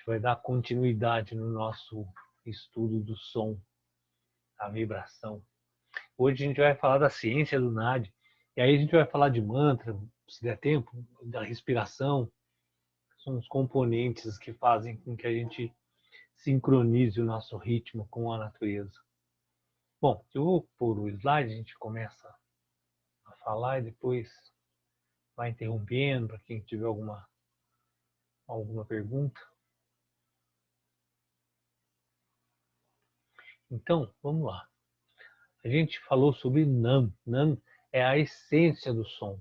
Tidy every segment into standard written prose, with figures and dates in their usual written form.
vai dar continuidade no nosso estudo do som, da vibração. Hoje a gente vai falar da ciência do Nadi, e aí a gente vai falar de mantra, se der tempo, da respiração. São os componentes que fazem com que a gente sincronize o nosso ritmo com a natureza. Bom, eu vou pôr o slide, a gente começa a falar e depois vai interrompendo para quem tiver alguma pergunta. Então, vamos lá. A gente falou sobre Nam. Nam é a essência do som.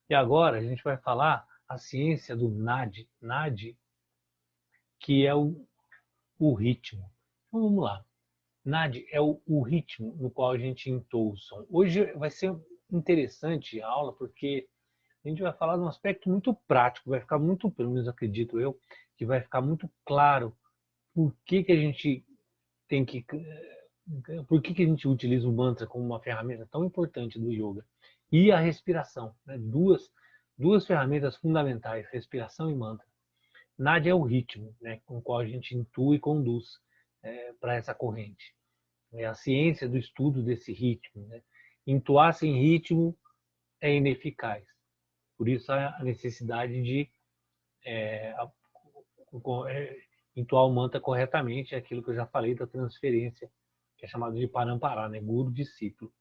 E agora a gente vai falar a ciência do Nadi. Nadi, que é o ritmo. Então, vamos lá. Nadi é o ritmo no qual a gente entoa o som. Hoje vai ser interessante a aula porque a gente vai falar de um aspecto muito prático, vai ficar muito, pelo menos acredito eu, que vai ficar muito claro por que a gente tem que... Por que a gente utiliza o mantra como uma ferramenta tão importante do yoga? E a respiração, né? Duas ferramentas fundamentais, respiração e mantra. Nadi é o ritmo, né? Com o qual a gente intua e conduz para essa corrente. É a ciência do estudo desse ritmo. Né? Intuar sem ritmo é ineficaz. Por isso a necessidade de entoar o mantra corretamente, é aquilo que eu já falei da transferência, que é chamado de parampará, né? Guru-discípulo.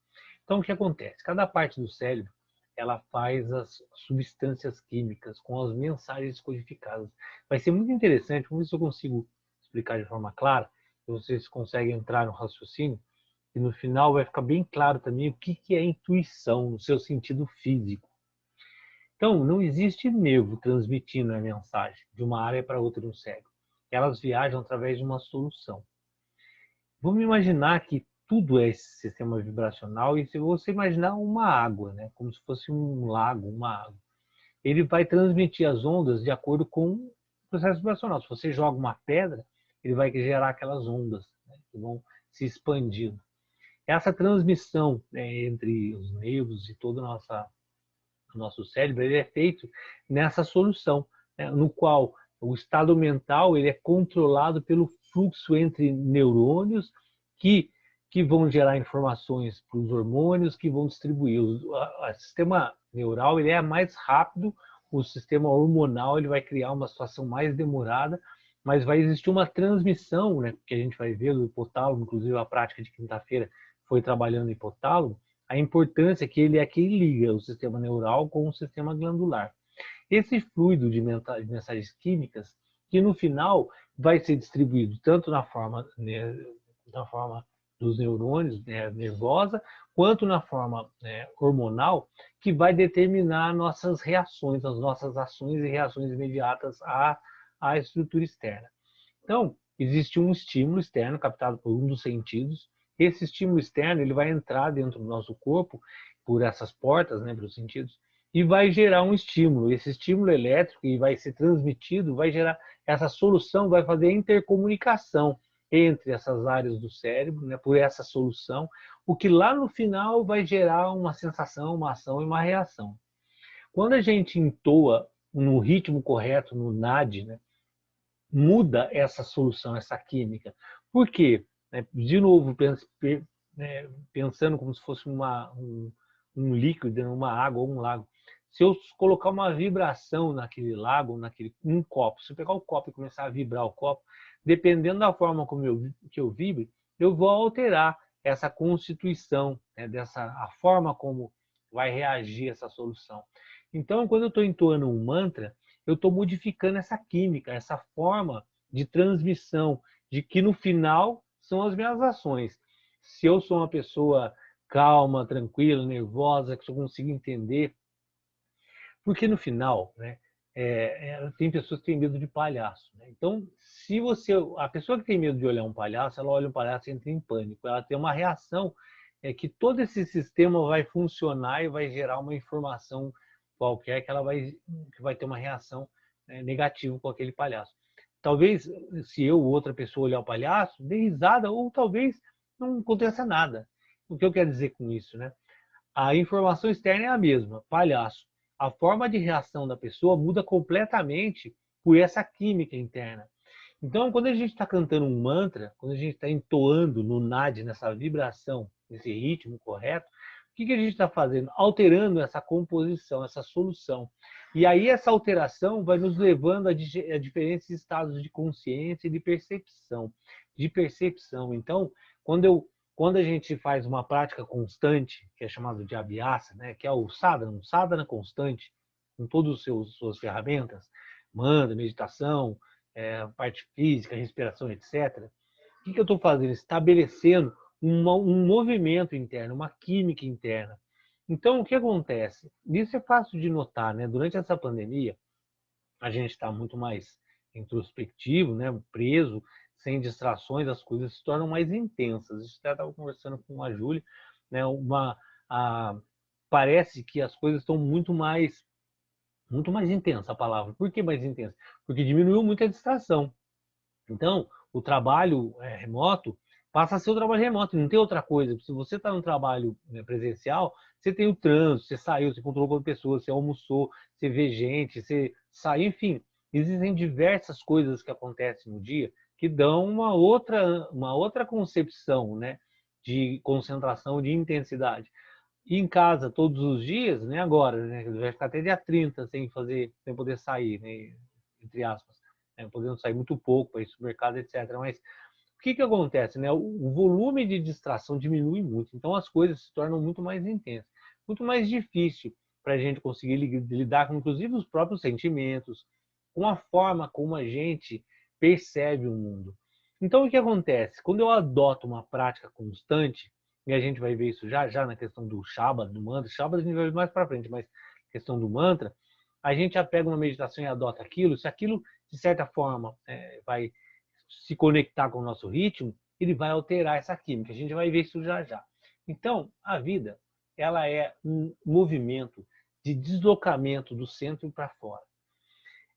Então, o que acontece? Cada parte do cérebro ela faz as substâncias químicas com as mensagens codificadas. Vai ser muito interessante, vamos ver se eu consigo explicar de forma clara, se vocês conseguem entrar no raciocínio, e no final vai ficar bem claro também o que é intuição no seu sentido físico. Então, não existe nervo transmitindo a mensagem de uma área para outra no cérebro. Elas viajam através de uma solução. Vamos imaginar que tudo é esse sistema vibracional e se você imaginar uma água, né, como se fosse um lago, uma água, ele vai transmitir as ondas de acordo com o processo vibracional. Se você joga uma pedra, ele vai gerar aquelas ondas, né, que vão se expandindo. Essa transmissão, né, entre os nervos e todo o nosso cérebro, ele é feito nessa solução, né, no qual o estado mental ele é controlado pelo fluxo entre neurônios que vão gerar informações para os hormônios que vão distribuir. O sistema neural ele é mais rápido, o sistema hormonal ele vai criar uma situação mais demorada, mas vai existir uma transmissão, né, que a gente vai ver do hipotálamo, inclusive a prática de quinta-feira foi trabalhando o hipotálamo, a importância que ele é que liga o sistema neural com o sistema glandular. Esse fluido de mensagens químicas, que no final vai ser distribuído tanto na forma dos neurônios, né, nervosa, quanto na forma hormonal, que vai determinar nossas reações, as nossas ações e reações imediatas à estrutura externa. Então, existe um estímulo externo captado por um dos sentidos. Esse estímulo externo ele vai entrar dentro do nosso corpo por essas portas, né, pelos sentidos, e vai gerar um estímulo. Esse estímulo elétrico que vai ser transmitido, vai gerar essa solução, vai fazer a intercomunicação entre essas áreas do cérebro, né, por essa solução, o que lá no final vai gerar uma sensação, uma ação e uma reação. Quando a gente entoa no ritmo correto, no NAD, né, muda essa solução, essa química. Por quê? De novo, pensando como se fosse um líquido, uma água ou um lago. Se eu colocar uma vibração naquele lago, um copo, se eu pegar o copo e começar a vibrar o copo, dependendo da forma que eu vibre, eu vou alterar essa constituição, né, a forma como vai reagir essa solução. Então, quando eu estou entoando um mantra, eu estou modificando essa química, essa forma de transmissão, de que no final são as minhas ações. Se eu sou uma pessoa calma, tranquila, nervosa, que eu consigo entender, porque no final, né, tem pessoas que têm medo de palhaço. Né? Então, a pessoa que tem medo de olhar um palhaço, ela olha um palhaço e entra em pânico. Ela tem uma reação que todo esse sistema vai funcionar e vai gerar uma informação qualquer que vai ter uma reação negativa com aquele palhaço. Talvez, se eu ou outra pessoa olhar o palhaço, dê risada, ou talvez não aconteça nada. O que eu quero dizer com isso? Né? A informação externa é a mesma, palhaço. A forma de reação da pessoa muda completamente por essa química interna. Então, quando a gente está cantando um mantra, quando a gente está entoando no nadi, nessa vibração, nesse ritmo correto, o que a gente está fazendo? Alterando essa composição, essa solução. E aí essa alteração vai nos levando a diferentes estados de consciência e de percepção. Então, quando a gente faz uma prática constante, que é chamado de abhyasa, né, que é o sadhana, um sadhana constante, com todas as suas ferramentas, mantra, meditação, parte física, respiração, etc. O que eu estou fazendo? Estabelecendo um movimento interno, uma química interna. Então, o que acontece? Isso é fácil de notar, né? Durante essa pandemia, a gente está muito mais introspectivo, né? Preso, sem distrações, as coisas se tornam mais intensas. A gente até estava conversando com a Júlia, né? Parece que as coisas estão muito mais intensa a palavra. Por que mais intensa? Porque diminuiu muito a distração. Então, o trabalho remoto passa a ser o trabalho remoto, não tem outra coisa. Se você está no trabalho presencial, você tem o trânsito, você saiu, você controlou com pessoas, você almoçou, você vê gente, você saiu, enfim. Existem diversas coisas que acontecem no dia que dão uma outra concepção, né, de concentração, de intensidade. E em casa todos os dias, né, agora, né, vai ficar até dia 30 sem poder sair, né, entre aspas, né, podendo sair muito pouco para ir ao supermercado, etc. Mas o que acontece, né? O volume de distração diminui muito, então as coisas se tornam muito mais intensas, muito mais difícil para a gente conseguir lidar com, inclusive, os próprios sentimentos, com a forma como a gente percebe o mundo. Então, o que acontece? Quando eu adoto uma prática constante, e a gente vai ver isso já já na questão do Shabada, do mantra. Shabada a gente vai ver mais para frente, mas questão do mantra, a gente já pega uma meditação e adota aquilo. Se aquilo, de certa forma, vai se conectar com o nosso ritmo, ele vai alterar essa química. A gente vai ver isso já já. Então, a vida, ela é um movimento de deslocamento do centro para fora.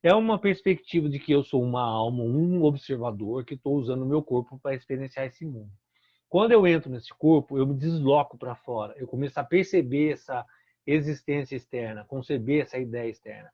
É uma perspectiva de que eu sou uma alma, um observador, que estou usando o meu corpo para experienciar esse mundo. Quando eu entro nesse corpo, eu me desloco para fora. Eu começo a perceber essa existência externa, conceber essa ideia externa.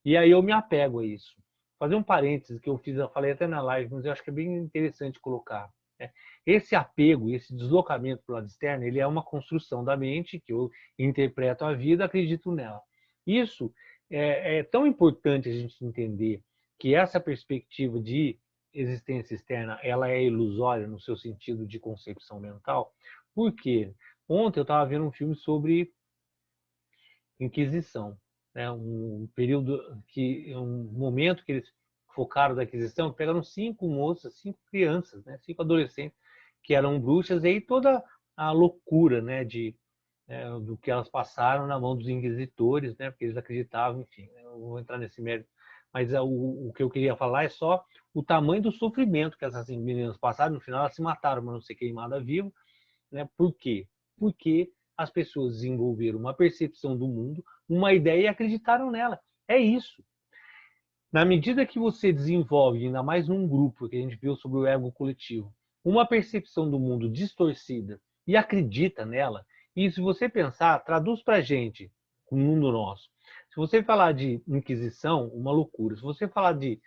E aí eu me apego a isso. Fazer um parênteses que eu falei até na live, mas eu acho que é bem interessante colocar. Né? Esse apego, esse deslocamento para o lado externo, ele é uma construção da mente que eu interpreto a vida, acredito nela. Isso é tão importante a gente entender que essa perspectiva de existência externa, ela é ilusória no seu sentido de concepção mental. Por quê? Ontem eu estava vendo um filme sobre Inquisição, né? Um momento que eles focaram da Inquisição, pegaram 5 moças, 5 crianças, né? 5 adolescentes que eram bruxas, e aí toda a loucura, né, do que elas passaram na mão dos inquisitores, né, porque eles acreditavam, enfim, eu não vou entrar nesse mérito, mas o que eu queria falar é só o tamanho do sofrimento que essas meninas passaram. No final elas se mataram, mas não ser queimada viva, né? Por quê? Porque as pessoas desenvolveram uma percepção do mundo, uma ideia e acreditaram nela. É isso. Na medida que você desenvolve, ainda mais num grupo que a gente viu sobre o ego coletivo, uma percepção do mundo distorcida e acredita nela, e se você pensar, traduz para a gente, o mundo nosso. Se você falar de Inquisição, uma loucura. Se você falar de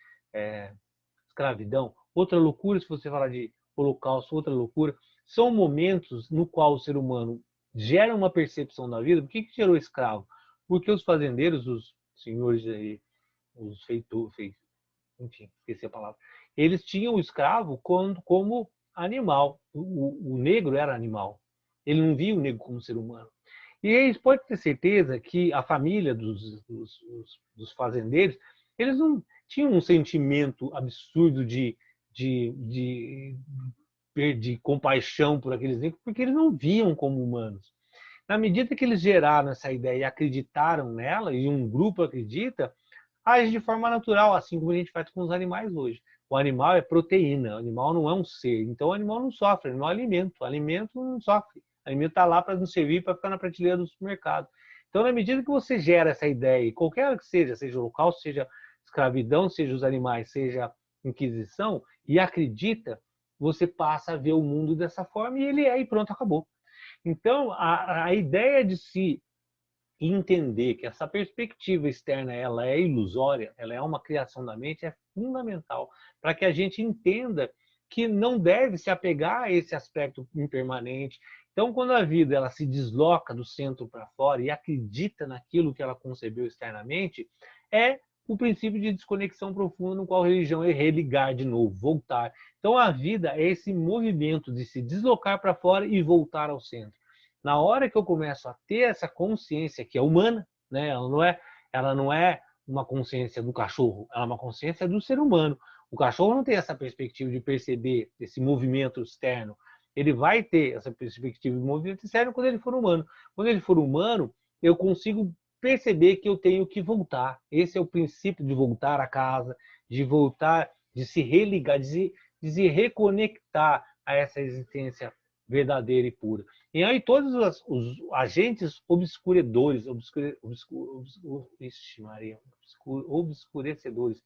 escravidão, outra loucura. Se você falar de Holocausto, outra loucura. São momentos no qual o ser humano gera uma percepção da vida. Por que gerou escravo? Porque os fazendeiros, os senhores aí, os feitores, enfim, esqueci a palavra, eles tinham o escravo como animal. O negro era animal. Ele não via o negro como ser humano. E eles podem ter certeza que a família dos fazendeiros, eles não tinham um sentimento absurdo de compaixão por aqueles negros, porque eles não viam como humanos. Na medida que eles geraram essa ideia e acreditaram nela, e um grupo acredita, age de forma natural, assim como a gente faz com os animais hoje. O animal é proteína, o animal não é um ser. Então o animal não sofre, o animal é alimento. O alimento não sofre. O alimento está lá para nos servir, para ficar na prateleira do supermercado. Então, na medida que você gera essa ideia, qualquer que seja holocausto, seja escravidão, seja os animais, seja inquisição, e acredita, você passa a ver o mundo dessa forma e ele é, e pronto, acabou. Então, a ideia de se e entender que essa perspectiva externa ela é ilusória, ela é uma criação da mente, é fundamental para que a gente entenda que não deve se apegar a esse aspecto impermanente. Então, quando a vida ela se desloca do centro para fora e acredita naquilo que ela concebeu externamente, é o princípio de desconexão profunda no qual a religião é religar de novo, voltar. Então, a vida é esse movimento de se deslocar para fora e voltar ao centro. Na hora que eu começo a ter essa consciência que é humana, né? Ela não é uma consciência do cachorro, ela é uma consciência do ser humano. O cachorro não tem essa perspectiva de perceber esse movimento externo. Ele vai ter essa perspectiva de movimento externo quando ele for humano. Quando ele for humano, eu consigo perceber que eu tenho que voltar. Esse é o princípio de voltar a casa, de voltar, de se religar, de se reconectar a essa existência verdadeira e pura. E aí todos os agentes obscurecedores, obscurecedores,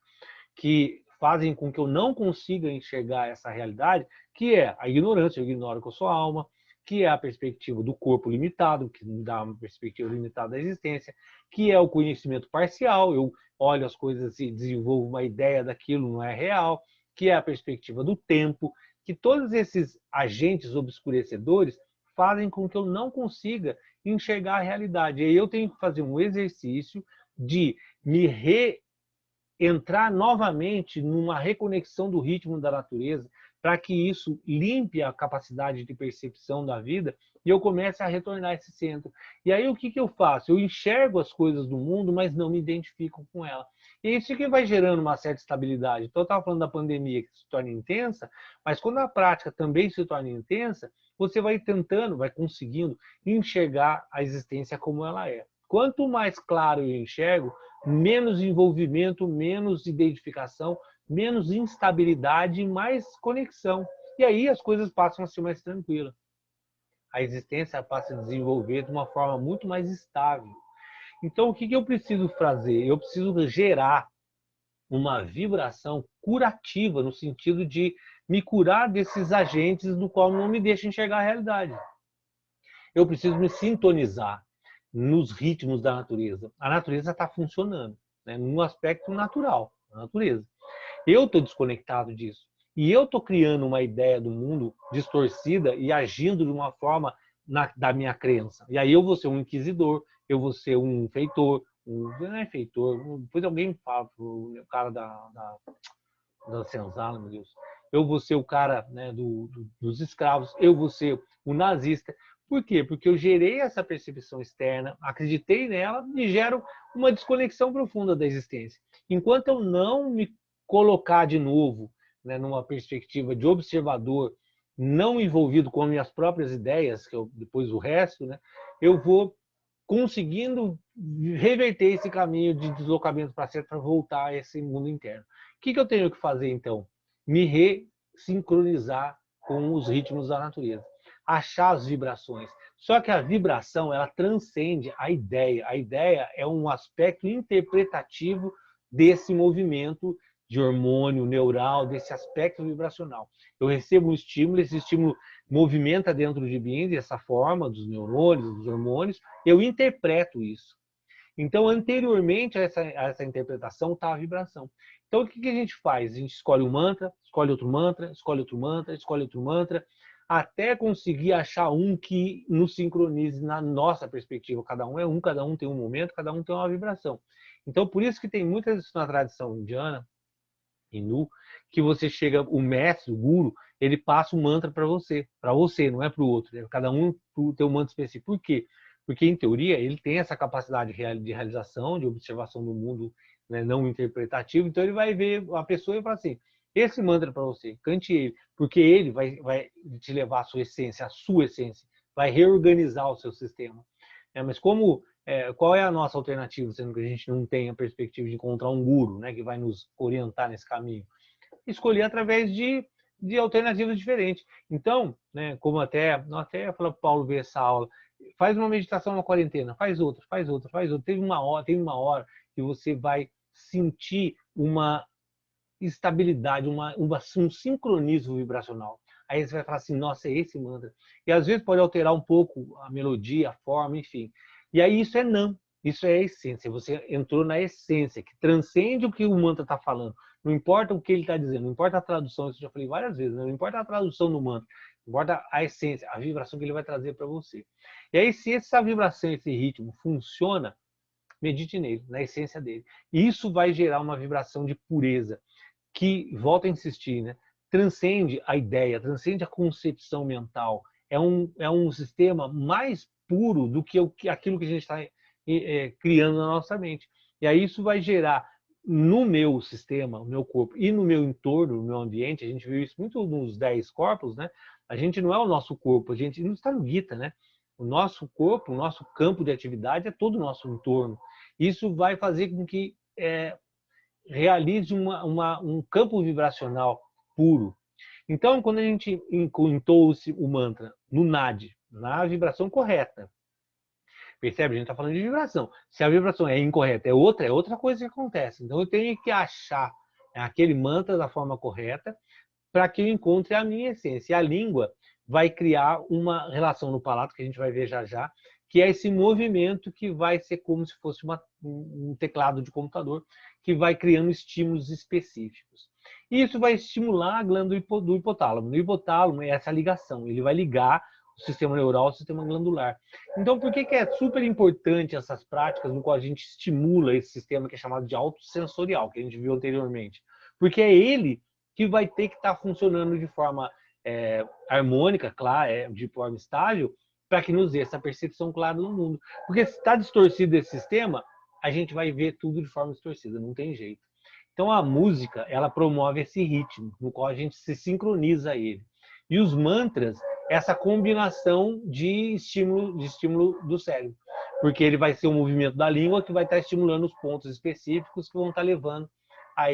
que fazem com que eu não consiga enxergar essa realidade, que é a ignorância, eu ignoro que eu sou alma, que é a perspectiva do corpo limitado, que me dá uma perspectiva limitada da existência, que é o conhecimento parcial, eu olho as coisas e desenvolvo uma ideia daquilo, não é real, que é a perspectiva do tempo, que todos esses agentes obscurecedores fazem com que eu não consiga enxergar a realidade. E aí eu tenho que fazer um exercício de me entrar novamente numa reconexão do ritmo da natureza, para que isso limpe a capacidade de percepção da vida e eu comece a retornar a esse centro. E aí o que eu faço? Eu enxergo as coisas do mundo, mas não me identifico com ela. E isso que vai gerando uma certa estabilidade. Então eu estava falando da pandemia que se torna intensa, mas quando a prática também se torna intensa, você vai tentando, vai conseguindo enxergar a existência como ela é. Quanto mais claro eu enxergo, menos envolvimento, menos identificação, menos instabilidade e mais conexão. E aí as coisas passam a ser mais tranquilas. A existência passa a desenvolver de uma forma muito mais estável. Então, o que eu preciso fazer? Eu preciso gerar uma vibração curativa, no sentido de me curar desses agentes do qual não me deixa enxergar a realidade. Eu preciso me sintonizar nos ritmos da natureza. A natureza está funcionando, né, num aspecto natural, da natureza. Eu estou desconectado disso. E eu estou criando uma ideia do mundo distorcida e agindo de uma forma da minha crença. E aí eu vou ser um inquisidor, eu vou ser um feitor, não é feitor, depois alguém me fala, o cara da senzala, meu Deus. Eu vou ser o cara, né, dos escravos, eu vou ser o nazista. Por quê? Porque eu gerei essa percepção externa, acreditei nela e gero uma desconexão profunda da existência. Enquanto eu não me colocar de novo, né, numa perspectiva de observador, não envolvido com minhas próprias ideias, que eu, depois o resto, né, eu vou conseguindo reverter esse caminho de deslocamento para certo para voltar a esse mundo interno. O que eu tenho que fazer, então? Me ressincronizar com os ritmos da natureza. Achar as vibrações. Só que a vibração, ela transcende a ideia. A ideia é um aspecto interpretativo desse movimento de hormônio neural, desse aspecto vibracional. Eu recebo um estímulo, esse estímulo movimenta dentro de mim dessa forma, dos neurônios, dos hormônios, eu interpreto isso. Então, anteriormente a essa interpretação está a vibração. Então, o que a gente faz? A gente escolhe um mantra, escolhe outro mantra, escolhe outro mantra, escolhe outro mantra, até conseguir achar um que nos sincronize na nossa perspectiva. Cada um é um, cada um tem um momento, cada um tem uma vibração. Então, por isso que tem muitas na tradição indiana, hindu, que você chega, o mestre, o guru, ele passa um mantra para você, não é para o outro. Né? Cada um tem um mantra específico. Por quê? Porque, em teoria, ele tem essa capacidade de realização, de observação do mundo, né, não interpretativo. Então, ele vai ver a pessoa e fala assim, esse mantra é para você, cante ele, porque ele vai te levar à sua essência, vai reorganizar o seu sistema. Mas qual é a nossa alternativa, sendo que a gente não tem a perspectiva de encontrar um guru, né, que vai nos orientar nesse caminho? Escolher através de alternativas diferentes. Então, né, como até falou para o Paulo ver essa aula, faz uma meditação na quarentena, faz outra. Teve uma hora que você vai sentir uma estabilidade, um sincronismo vibracional. Aí você vai falar assim, nossa, é esse mantra. E às vezes pode alterar um pouco a melodia, a forma, enfim. E aí isso é não. Isso é a essência. Você entrou na essência, que transcende o que o mantra está falando. Não importa o que ele está dizendo, não importa a tradução, isso eu já falei várias vezes, né? Não importa a tradução do mantra, importa a essência, a vibração que ele vai trazer para você. E aí, se essa vibração, esse ritmo funciona, medite nele, na essência dele. E isso vai gerar uma vibração de pureza, que, volto a insistir, né? Transcende a ideia, transcende a concepção mental. É um sistema mais puro do que aquilo que a gente está criando na nossa mente. E aí isso vai gerar no meu sistema, no meu corpo e no meu entorno, no meu ambiente, a gente viu isso muito nos 10 corpos, né? A gente não é o nosso corpo, a gente não está no Gita, né? O nosso corpo, o nosso campo de atividade é todo o nosso entorno. Isso vai fazer com que realize um campo vibracional puro. Então, quando a gente entoa o mantra no NAD, na vibração correta, percebe? A gente está falando de vibração. Se a vibração é incorreta, é outra coisa que acontece. Então, eu tenho que achar aquele mantra da forma correta para que eu encontre a minha essência. E a língua vai criar uma relação no palato, que a gente vai ver já já, que é esse movimento que vai ser como se fosse um teclado de computador, que vai criando estímulos específicos. E isso vai estimular a glândula do hipotálamo. No hipotálamo é essa ligação, ele vai ligar o sistema neural ao sistema glandular. Então, por que é super importante essas práticas no qual a gente estimula esse sistema que é chamado de autossensorial, que a gente viu anteriormente? Porque é ele que vai ter que estar funcionando de forma harmônica, claro, de forma estável, para que nos dê essa percepção clara do mundo. Porque se está distorcido esse sistema, a gente vai ver tudo de forma distorcida, não tem jeito. Então a música, ela promove esse ritmo, no qual a gente se sincroniza a ele. E os mantras, essa combinação de estímulo do cérebro. Porque ele vai ser o movimento da língua que vai estar estimulando os pontos específicos que vão estar levando a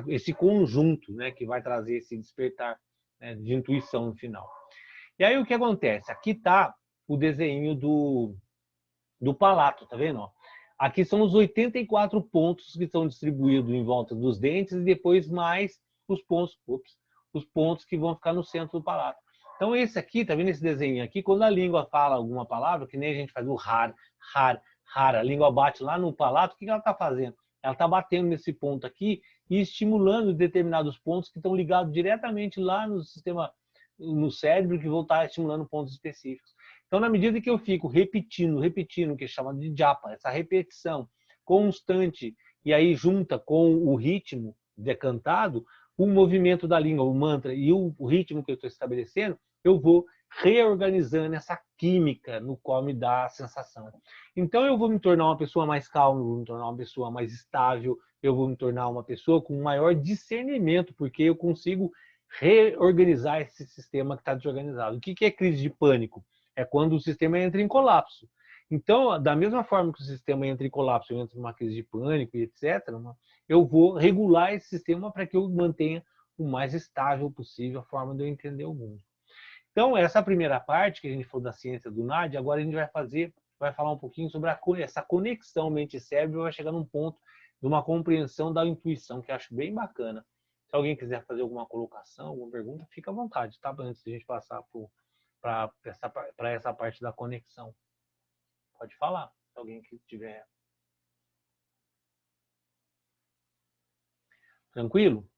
esse conjunto, né, que vai trazer esse despertar, né, de intuição no final. E aí o que acontece? Aqui está o desenho do palato, tá vendo? Aqui são os 84 pontos que estão distribuídos em volta dos dentes e depois mais os pontos que vão ficar no centro do palato. Então esse aqui, tá vendo esse desenho aqui? Quando a língua fala alguma palavra, que nem a gente faz o har, a língua bate lá no palato, o que ela está fazendo? Ela está batendo nesse ponto aqui e estimulando determinados pontos que estão ligados diretamente lá no sistema, no cérebro, que vão estar estimulando pontos específicos. Então, na medida que eu fico repetindo, o que é chamado de japa, essa repetição constante, e aí junta com o ritmo decantado, o movimento da língua, o mantra e o ritmo que eu estou estabelecendo, eu vou reorganizando essa química no qual me dá a sensação. Então, eu vou me tornar uma pessoa mais calma, eu vou me tornar uma pessoa mais estável, eu vou me tornar uma pessoa com maior discernimento, porque eu consigo reorganizar esse sistema que está desorganizado. O que é crise de pânico? É quando o sistema entra em colapso. Então, da mesma forma que o sistema entra em colapso, eu entro numa crise de pânico e etc., eu vou regular esse sistema para que eu mantenha o mais estável possível a forma de eu entender o mundo. Então, essa primeira parte que a gente falou da ciência do NAD, agora a gente vai falar um pouquinho sobre essa conexão mente-cérebro, vai chegar num ponto de uma compreensão da intuição, que eu acho bem bacana. Se alguém quiser fazer alguma colocação, alguma pergunta, fica à vontade, tá? Antes de a gente passar para essa parte da conexão. Pode falar, se alguém que tiver. Tranquilo?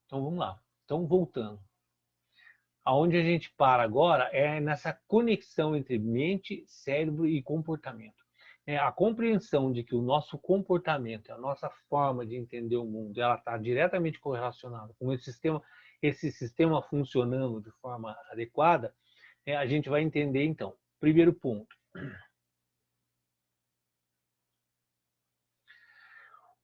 Então vamos lá. Então, voltando. Aonde a gente para agora é nessa conexão entre mente, cérebro e comportamento. A compreensão de que o nosso comportamento, a nossa forma de entender o mundo, ela está diretamente correlacionada com esse sistema funcionando de forma adequada, a gente vai entender então. Primeiro ponto.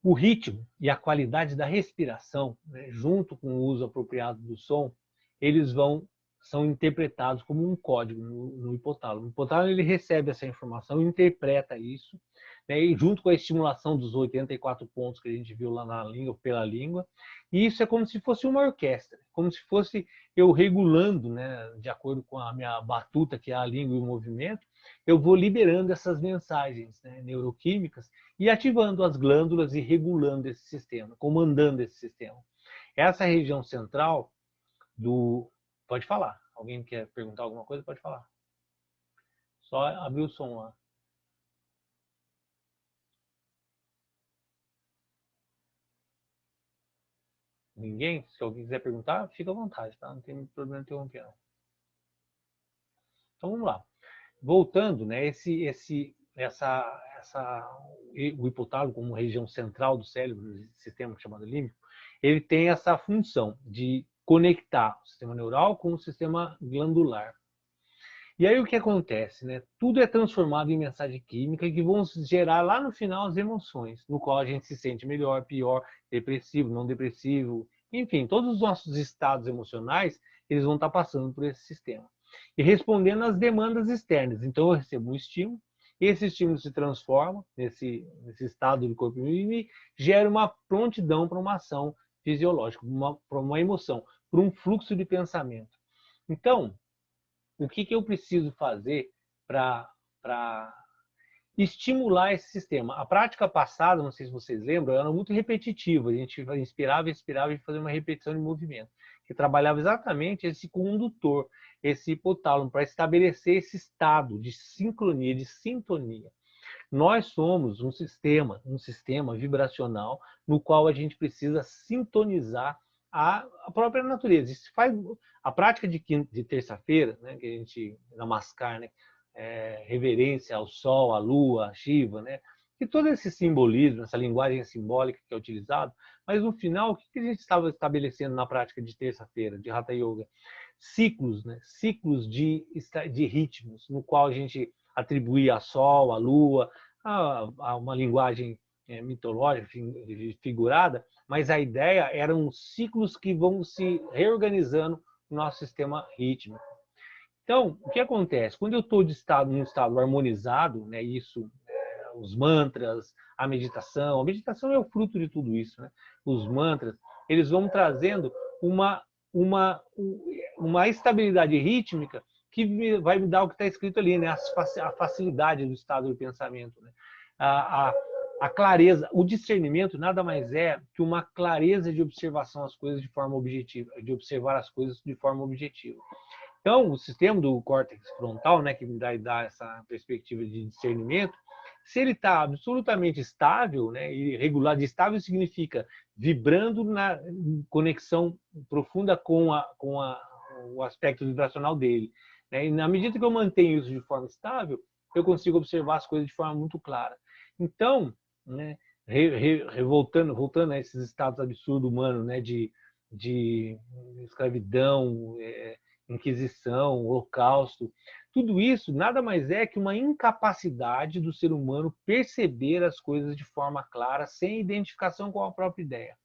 O ritmo e a qualidade da respiração, né, junto com o uso apropriado do som, eles são interpretados como um código no hipotálamo. O hipotálamo ele recebe essa informação, interpreta isso, né, e junto com a estimulação dos 84 pontos que a gente viu lá na língua, pela língua, e isso é como se fosse uma orquestra, como se fosse eu regulando, né, de acordo com a minha batuta, que é a língua e o movimento, eu vou liberando essas mensagens, né, neuroquímicas e ativando as glândulas e regulando esse sistema, comandando esse sistema. Essa região central do... Pode falar. Alguém quer perguntar alguma coisa? Pode falar. Só abrir o som lá. Ninguém? Se alguém quiser perguntar, fica à vontade, tá? Não tem problema em interromper, não. Então vamos lá. Voltando, né? O hipotálamo como região central do cérebro, do sistema chamado límbico, ele tem essa função de conectar o sistema neural com o sistema glandular. E aí o que acontece, né? Tudo é transformado em mensagem química que vão gerar lá no final as emoções, no qual a gente se sente melhor, pior, depressivo, não depressivo, enfim, todos os nossos estados emocionais, eles vão estar passando por esse sistema. E respondendo às demandas externas. Então eu recebo um estímulo, esse estímulo se transforma nesse estado do corpo e me gera uma prontidão para uma ação fisiológica, para uma emoção, para um fluxo de pensamento. Então, o que eu preciso fazer para estimular esse sistema? A prática passada, não sei se vocês lembram, era muito repetitiva. A gente inspirava, expirava e fazia uma repetição de movimento, que trabalhava exatamente esse condutor, esse hipotálamo, para estabelecer esse estado de sincronia, de sintonia. Nós somos um sistema vibracional no qual a gente precisa sintonizar a própria natureza. Isso faz a prática de terça-feira, né, que a gente namaskar, né, reverência ao sol, à lua, à Shiva, né, e todo esse simbolismo, essa linguagem simbólica que é utilizado, mas no final, o que a gente estava estabelecendo na prática de terça-feira, de Hatha Yoga? Ciclos, né, ciclos de ritmos, no qual a gente atribuía a sol, a lua, a uma linguagem mitológica, figurada, mas a ideia eram ciclos que vão se reorganizando no nosso sistema rítmico. Então, o que acontece? Quando eu estou num estado harmonizado, né, os mantras, a meditação é o fruto de tudo isso, né? Os mantras, eles vão trazendo uma estabilidade rítmica que vai me dar o que está escrito ali, né? A facilidade do estado do pensamento, né? A clareza, o discernimento nada mais é que uma clareza de observação às coisas de forma objetiva, de observar as coisas de forma objetiva. Então, o sistema do córtex frontal, né, que me dá essa perspectiva de discernimento, se ele está absolutamente estável, né, e regular, de estável significa vibrando na conexão profunda com o aspecto vibracional dele, né, e na medida que eu mantenho isso de forma estável, eu consigo observar as coisas de forma muito clara. Então, né, voltando a esses estados absurdos humanos, né, de escravidão, Inquisição, Holocausto, tudo isso nada mais é que uma incapacidade do ser humano perceber as coisas de forma clara, sem identificação com a própria ideia.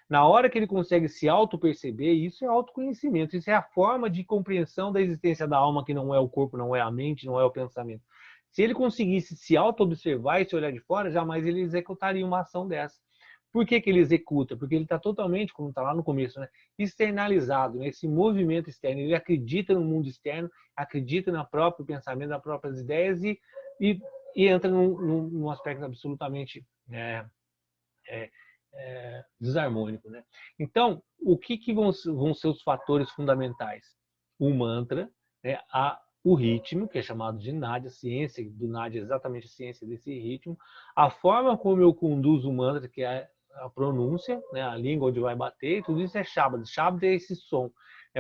Na hora que ele consegue se auto-perceber, isso é autoconhecimento, isso é a forma de compreensão da existência da alma, que não é o corpo, não é a mente, não é o pensamento. Se ele conseguisse se auto-observar e se olhar de fora, jamais ele executaria uma ação dessa. Por que ele executa? Porque ele está totalmente, como está lá no começo, né, externalizado, nesse movimento externo. Ele acredita no mundo externo, acredita no próprio pensamento, nas próprias ideias e entra num aspecto absolutamente desarmônico, né? Então, o que vão ser os fatores fundamentais? O mantra, né, o ritmo, que é chamado de Nádia, a ciência do Nádia é exatamente a ciência desse ritmo, a forma como eu conduzo o mantra, que é a pronúncia, né, a língua onde vai bater, tudo isso é Shabad. Shabad é esse som.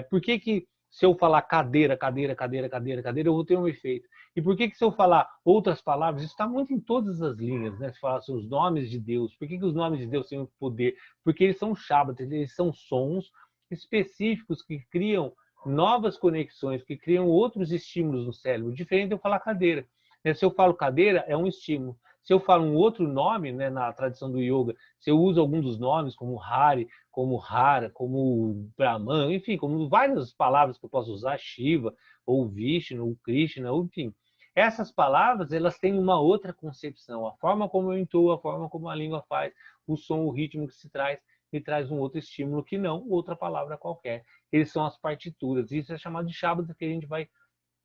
Por que se eu falar cadeira, cadeira, cadeira, cadeira, cadeira, eu vou ter um efeito? E por que se eu falar outras palavras, isso está muito em todas as linhas, né? Se falar sobre os nomes de Deus, por que os nomes de Deus têm o poder? Porque eles são Shabad, eles são sons específicos que criam novas conexões, que criam outros estímulos no cérebro, diferente de eu falar cadeira. Se eu falo cadeira, é um estímulo. Se eu falo um outro nome, né, na tradição do yoga, se eu uso algum dos nomes, como Hari, como Hara, como Brahman, enfim, como várias palavras que eu posso usar, Shiva, ou Vishnu, ou Krishna, ou enfim. Essas palavras, elas têm uma outra concepção. A forma como eu entoo, a forma como a língua faz, o som, o ritmo que se traz, me traz um outro estímulo que não outra palavra qualquer. Eles são as partituras. Isso é chamado de Shabda, que a gente vai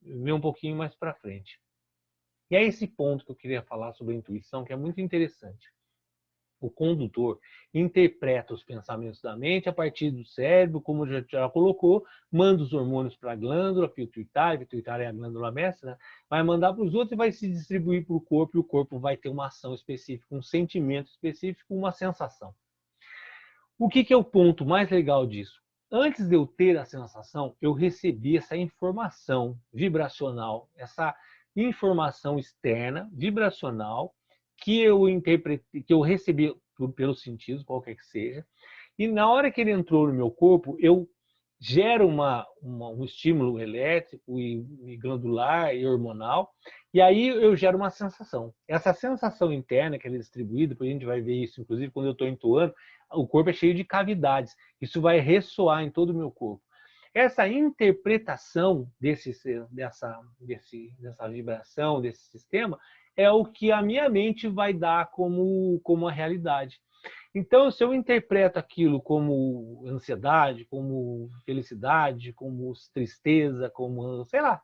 ver um pouquinho mais para frente. E é esse ponto que eu queria falar sobre a intuição, que é muito interessante. O condutor interpreta os pensamentos da mente a partir do cérebro, como já colocou, manda os hormônios para a glândula pituitária é a glândula mestra, né? Vai mandar para os outros e vai se distribuir para o corpo, e o corpo vai ter uma ação específica, um sentimento específico, uma sensação. O que é o ponto mais legal disso? Antes de eu ter a sensação, eu recebi essa informação vibracional, essa informação externa, vibracional, que eu interpretei, que eu recebi pelos sentidos, qualquer que seja, e na hora que ele entrou no meu corpo, eu gero um estímulo elétrico e glandular e hormonal, e aí eu gero uma sensação. Essa sensação interna que é distribuída, depois a gente vai ver isso, inclusive quando eu estou entoando, o corpo é cheio de cavidades. Isso vai ressoar em todo o meu corpo. Essa interpretação dessa vibração, desse sistema, é o que a minha mente vai dar como a realidade. Então, se eu interpreto aquilo como ansiedade, como felicidade, como tristeza, como, sei lá,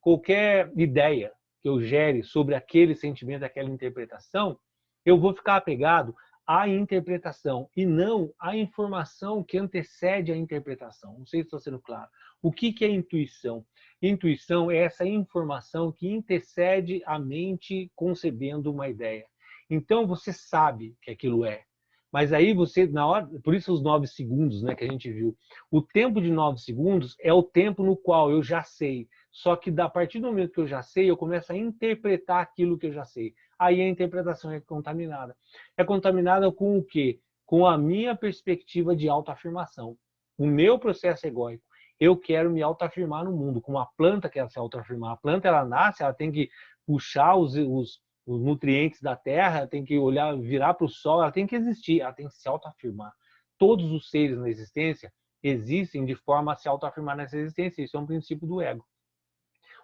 qualquer ideia que eu gere sobre aquele sentimento, aquela interpretação, eu vou ficar apegado à interpretação e não à informação que antecede a interpretação. Não sei se estou sendo claro. O que é intuição? Intuição é essa informação que antecede a mente concebendo uma ideia. Então você sabe que aquilo é. Mas aí você, na hora, por isso os 9 segundos, né, que a gente viu. O tempo de 9 segundos é o tempo no qual eu já sei. Só que a partir do momento que eu já sei, eu começo a interpretar aquilo que eu já sei. Aí a interpretação é contaminada. É contaminada com o quê? Com a minha perspectiva de autoafirmação. O meu processo egóico. Eu quero me autoafirmar no mundo, como a planta quer se autoafirmar. A planta, ela nasce, ela tem que puxar os nutrientes da terra, tem que olhar, virar para o sol, ela tem que existir, ela tem que se autoafirmar. Todos os seres na existência existem de forma a se autoafirmar nessa existência. Isso é um princípio do ego.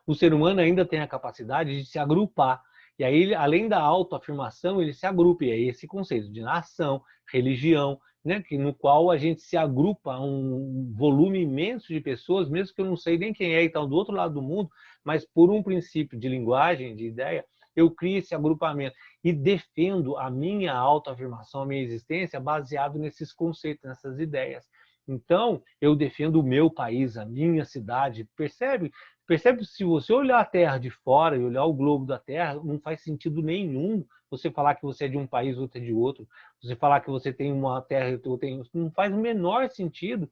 O ser humano ainda tem a capacidade de se agrupar. E aí, além da autoafirmação, ele se agrupa. E aí esse conceito de nação, religião, né, no qual a gente se agrupa a um volume imenso de pessoas, mesmo que eu não sei nem quem é e tal, do outro lado do mundo, mas por um princípio de linguagem, de ideia, eu crio esse agrupamento e defendo a minha autoafirmação, a minha existência, baseado nesses conceitos, nessas ideias. Então, eu defendo o meu país, a minha cidade. Percebe? Percebe que se você olhar a Terra de fora e olhar o globo da Terra, não faz sentido nenhum você falar que você é de um país, outro é de outro. Você falar que você tem uma terra e outro tem... Não faz o menor sentido,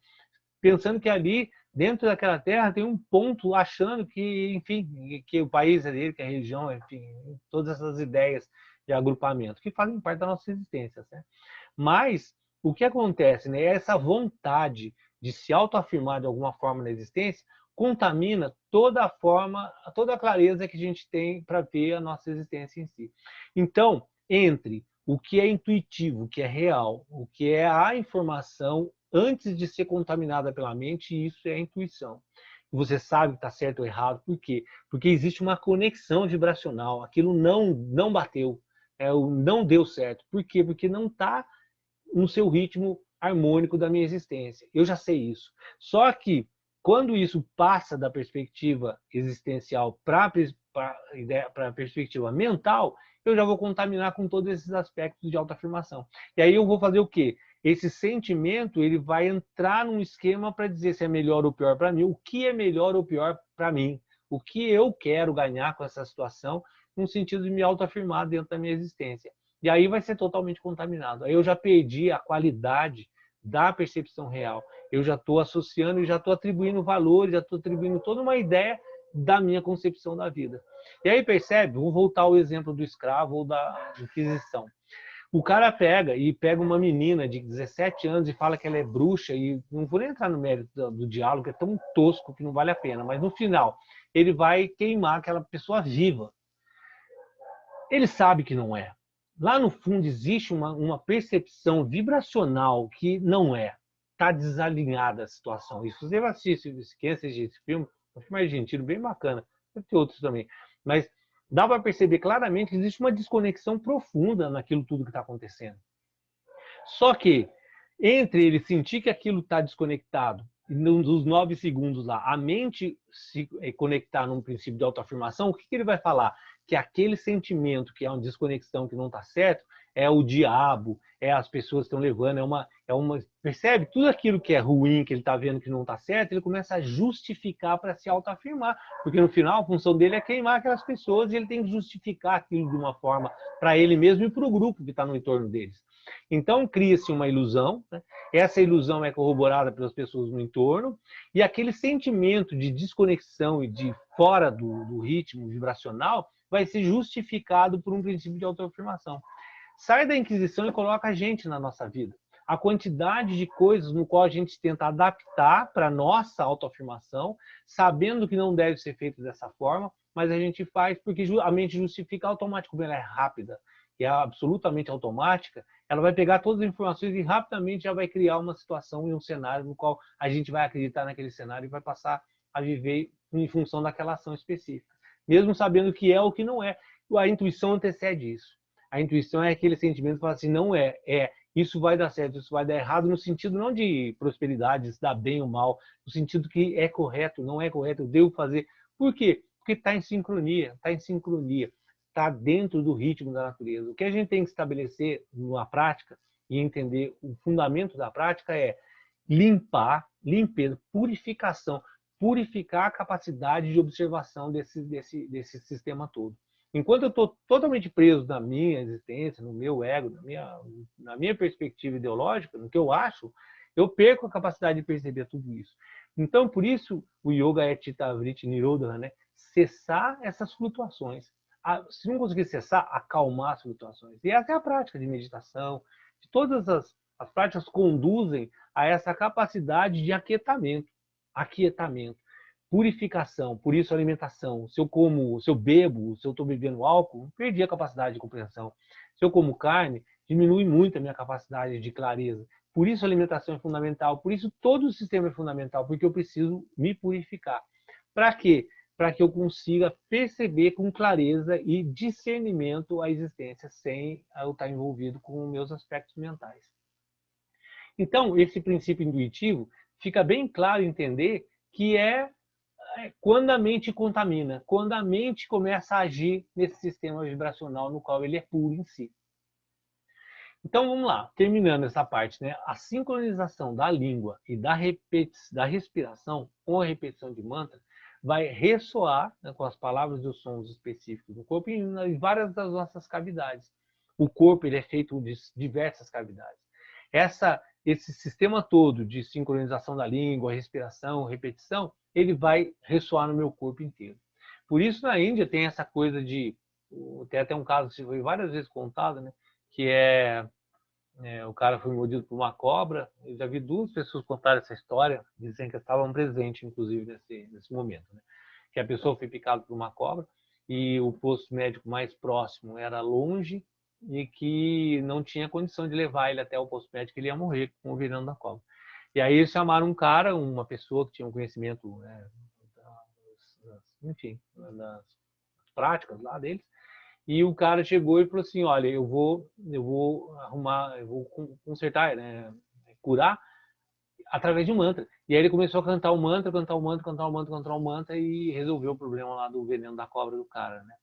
pensando que ali, dentro daquela terra, tem um ponto achando que, enfim, que o país é dele, que a religião, enfim, todas essas ideias de agrupamento, que fazem parte da nossa existência. Né? Mas o que acontece, né? Essa vontade de se autoafirmar de alguma forma na existência contamina toda a forma, toda a clareza que a gente tem para ver a nossa existência em si. Então, entre o que é intuitivo, o que é real, o que é a informação antes de ser contaminada pela mente, isso é a intuição. Você sabe que está certo ou errado, por quê? Porque existe uma conexão vibracional, aquilo não bateu, não deu certo. Por quê? Porque não está no seu ritmo harmônico da minha existência. Eu já sei isso. Só que quando isso passa da perspectiva existencial para a perspectiva mental, eu já vou contaminar com todos esses aspectos de autoafirmação. E aí eu vou fazer o quê? Esse sentimento ele vai entrar num esquema para dizer se é melhor ou pior para mim, o que é melhor ou pior para mim, o que eu quero ganhar com essa situação, no sentido de me autoafirmar dentro da minha existência. E aí vai ser totalmente contaminado. Aí eu já perdi a qualidade da percepção real. Eu já estou associando e já estou atribuindo valores, já estou atribuindo toda uma ideia da minha concepção da vida. E aí percebe, vou voltar ao exemplo do escravo ou da Inquisição. O cara pega uma menina de 17 anos e fala que ela é bruxa, e não vou nem entrar no mérito do diálogo, é tão tosco que não vale a pena, mas no final ele vai queimar aquela pessoa viva. Ele sabe que não é. Lá no fundo existe uma percepção vibracional que não é. Está desalinhada a situação. E se você vai assistir esse filme, é um filme argentino bem bacana, deve ter outros também, mas dá para perceber claramente que existe uma desconexão profunda naquilo tudo que está acontecendo. Só que, entre ele sentir que aquilo está desconectado, e nos 9 segundos lá, a mente se conectar num princípio de autoafirmação, o que ele vai falar? Que aquele sentimento que é uma desconexão que não está certo, é o diabo, é as pessoas que estão levando, percebe? Tudo aquilo que é ruim, que ele está vendo que não está certo, ele começa a justificar para se autoafirmar, porque no final a função dele é queimar aquelas pessoas e ele tem que justificar aquilo de uma forma para ele mesmo e para o grupo que está no entorno deles. Então cria-se uma ilusão, né? Essa ilusão é corroborada pelas pessoas no entorno, e aquele sentimento de desconexão e de fora do ritmo vibracional vai ser justificado por um princípio de autoafirmação. Sai da Inquisição e coloca a gente na nossa vida. A quantidade de coisas no qual a gente tenta adaptar para a nossa autoafirmação, sabendo que não deve ser feito dessa forma, mas a gente faz porque a mente justifica automaticamente, como ela é rápida e é absolutamente automática, ela vai pegar todas as informações e rapidamente já vai criar uma situação e um cenário no qual a gente vai acreditar naquele cenário e vai passar a viver em função daquela ação específica, mesmo sabendo o que é ou o que não é. A intuição antecede isso. A intuição é aquele sentimento que fala assim, não é, isso vai dar certo, isso vai dar errado, no sentido não de prosperidade, se dá bem ou mal, no sentido que é correto, não é correto, eu devo fazer. Por quê? Porque está em sincronia, está dentro do ritmo da natureza. O que a gente tem que estabelecer na prática e entender o fundamento da prática é limpar, limpeza, purificação, purificar a capacidade de observação desse sistema todo. Enquanto eu estou totalmente preso na minha existência, no meu ego, na minha perspectiva ideológica, no que eu acho, eu perco a capacidade de perceber tudo isso. Então, por isso, o Yoga é Chitta Vritti Nirodha, né? Cessar essas flutuações. Se não conseguir cessar, acalmar as flutuações. E essa é a prática de meditação. De todas as práticas conduzem a essa capacidade de aquietamento. Aquietamento. Purificação, por isso alimentação. Se eu como, se eu bebo, se eu estou bebendo álcool, perdi a capacidade de compreensão. Se eu como carne, diminui muito a minha capacidade de clareza. Por isso a alimentação é fundamental, por isso todo o sistema é fundamental, porque eu preciso me purificar. Para quê? Para que eu consiga perceber com clareza e discernimento a existência, sem eu estar envolvido com meus aspectos mentais. Então, esse princípio intuitivo fica bem claro entender que é quando a mente contamina, quando a mente começa a agir nesse sistema vibracional no qual ele é puro em si. Então vamos lá, terminando essa parte, né? A sincronização da língua e da respiração com a repetição de mantra vai ressoar, né, com as palavras e os sons específicos do corpo em várias das nossas cavidades. O corpo ele é feito de diversas cavidades. Esse sistema todo de sincronização da língua, respiração, repetição, ele vai ressoar no meu corpo inteiro. Por isso na Índia tem essa coisa de, tem até um caso que foi várias vezes contado, né, que o cara foi mordido por uma cobra. Eu já vi duas pessoas contar essa história, dizem que estavam presentes, inclusive, nesse momento, né? Que a pessoa foi picada por uma cobra e o posto médico mais próximo era longe e que não tinha condição de levar ele até o posto médico, ele ia morrer com o veneno da cobra. E aí eles chamaram um cara, uma pessoa que tinha um conhecimento, né, enfim, das práticas lá deles. E o cara chegou e falou assim, olha, eu vou arrumar, eu vou consertar, né, curar através de um mantra. E aí ele começou a cantar o mantra, e resolveu o problema lá do veneno da cobra do cara, né?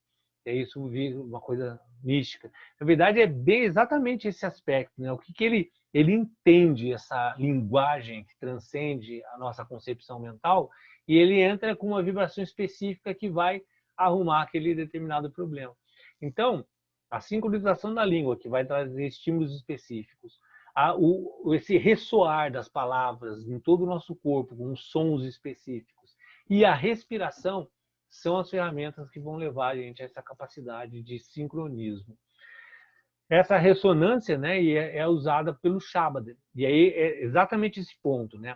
E aí isso vira uma coisa mística. Na verdade é bem exatamente esse aspecto, né? O que ele entende essa linguagem que transcende a nossa concepção mental e ele entra com uma vibração específica que vai arrumar aquele determinado problema. Então, a sincronização da língua, que vai trazer estímulos específicos, esse ressoar das palavras em todo o nosso corpo, com sons específicos, e a respiração são as ferramentas que vão levar a gente a essa capacidade de sincronismo. Essa ressonância, né, é usada pelo Shabda. E aí é exatamente esse ponto, né?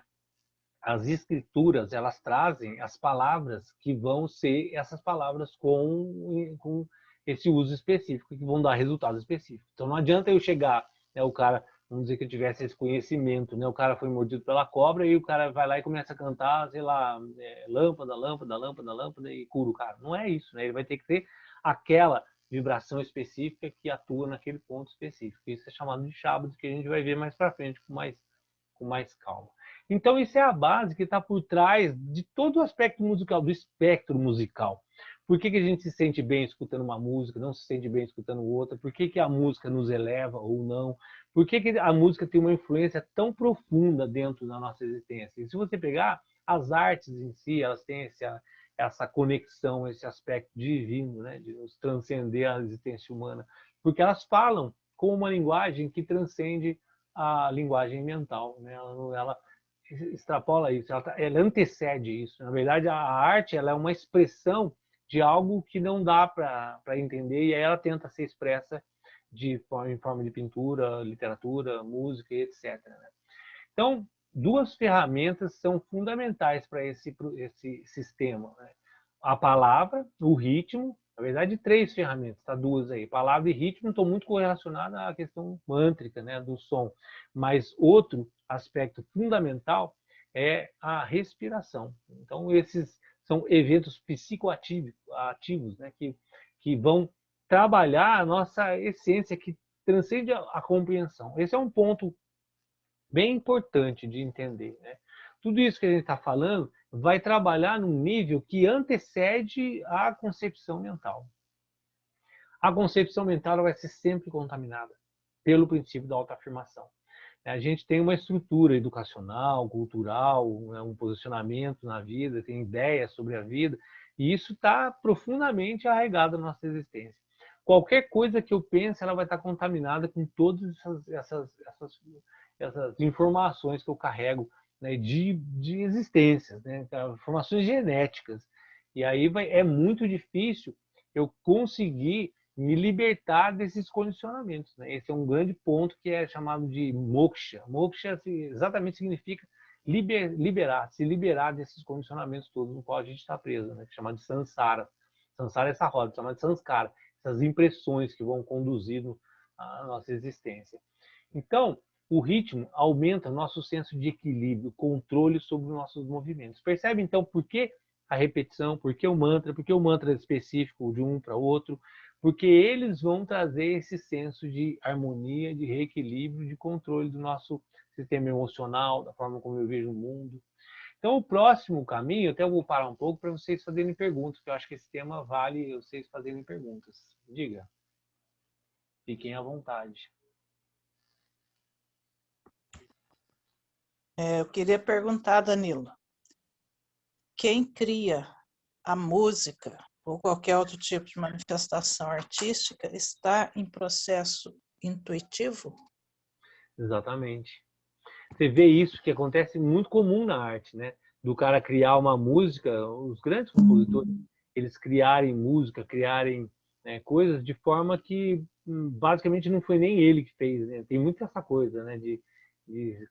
As escrituras, elas trazem as palavras que vão ser essas palavras com esse uso específico, que vão dar resultados específicos. Então não adianta eu chegar, né, o cara, vamos dizer que eu tivesse esse conhecimento, né, o cara foi mordido pela cobra e o cara vai lá e começa a cantar, sei lá, lâmpada, lâmpada, lâmpada, lâmpada e cura o cara. Não é isso, né? Ele vai ter que ter aquela vibração específica que atua naquele ponto específico. Isso é chamado de Shabda, que a gente vai ver mais para frente com mais calma. Então isso é a base que está por trás de todo o aspecto musical, do espectro musical. Por que a gente se sente bem escutando uma música, não se sente bem escutando outra? Por que a música nos eleva ou não? Por que a música tem uma influência tão profunda dentro da nossa existência? E se você pegar as artes em si, elas têm essa conexão, esse aspecto divino, né, de nos transcender a existência humana, porque elas falam com uma linguagem que transcende a linguagem mental, né? Ela extrapola isso, ela antecede isso. Na verdade, a arte ela é uma expressão de algo que não dá para entender, e aí ela tenta ser expressa em forma de pintura, literatura, música, etc. Né? Então, duas ferramentas são fundamentais para esse sistema. Né? A palavra, o ritmo, na verdade, três ferramentas, tá? Duas aí. Palavra e ritmo estão muito correlacionadas à questão mântrica, né, do som. Mas outro aspecto fundamental é a respiração. Então, esses são eventos psicoativos, né, que vão trabalhar a nossa essência, que transcende a compreensão. Esse é um ponto bem importante de entender. Né? Tudo isso que a gente está falando vai trabalhar num nível que antecede a concepção mental. A concepção mental vai ser sempre contaminada pelo princípio da autoafirmação. A gente tem uma estrutura educacional, cultural, um posicionamento na vida, tem ideias sobre a vida, e isso está profundamente arraigado na nossa existência. Qualquer coisa que eu pense, ela vai estar contaminada com todas essas informações que eu carrego, né, de existências, né, informações genéticas. E aí é muito difícil eu conseguir me libertar desses condicionamentos. Né? Esse é um grande ponto que é chamado de moksha. Moksha exatamente significa liberar, se liberar desses condicionamentos todos no qual a gente está preso, né? Chamado de samsara. Samsara é essa roda, chamada de sanskara, essas impressões que vão conduzindo a nossa existência. Então, o ritmo aumenta o nosso senso de equilíbrio, controle sobre os nossos movimentos. Percebe, então, por que a repetição, por que o mantra específico de um para outro, porque eles vão trazer esse senso de harmonia, de reequilíbrio, de controle do nosso sistema emocional, da forma como eu vejo o mundo. Então, o próximo caminho, até eu vou parar um pouco para vocês fazerem perguntas, porque eu acho que esse tema vale vocês fazerem perguntas. Diga. Fiquem à vontade. Eu queria perguntar, Danilo, quem cria a música ou qualquer outro tipo de manifestação artística está em processo intuitivo? Exatamente. Você vê isso que acontece muito comum na arte, né? Do cara criar uma música, os grandes compositores, eles criarem música, criarem, né, coisas de forma que basicamente não foi nem ele que fez, né? Tem muito essa coisa, né? De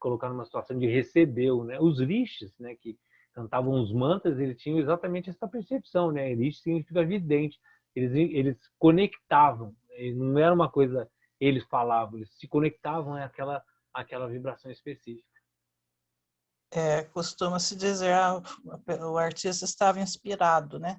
colocar numa situação de recebeu, né? Os rishis, né? Que cantavam os mantras, eles tinham exatamente essa percepção, né? Rishi significa vidente. Eles conectavam, não era uma coisa eles falavam, eles se conectavam àquela vibração específica. Costuma-se dizer o artista estava inspirado, né?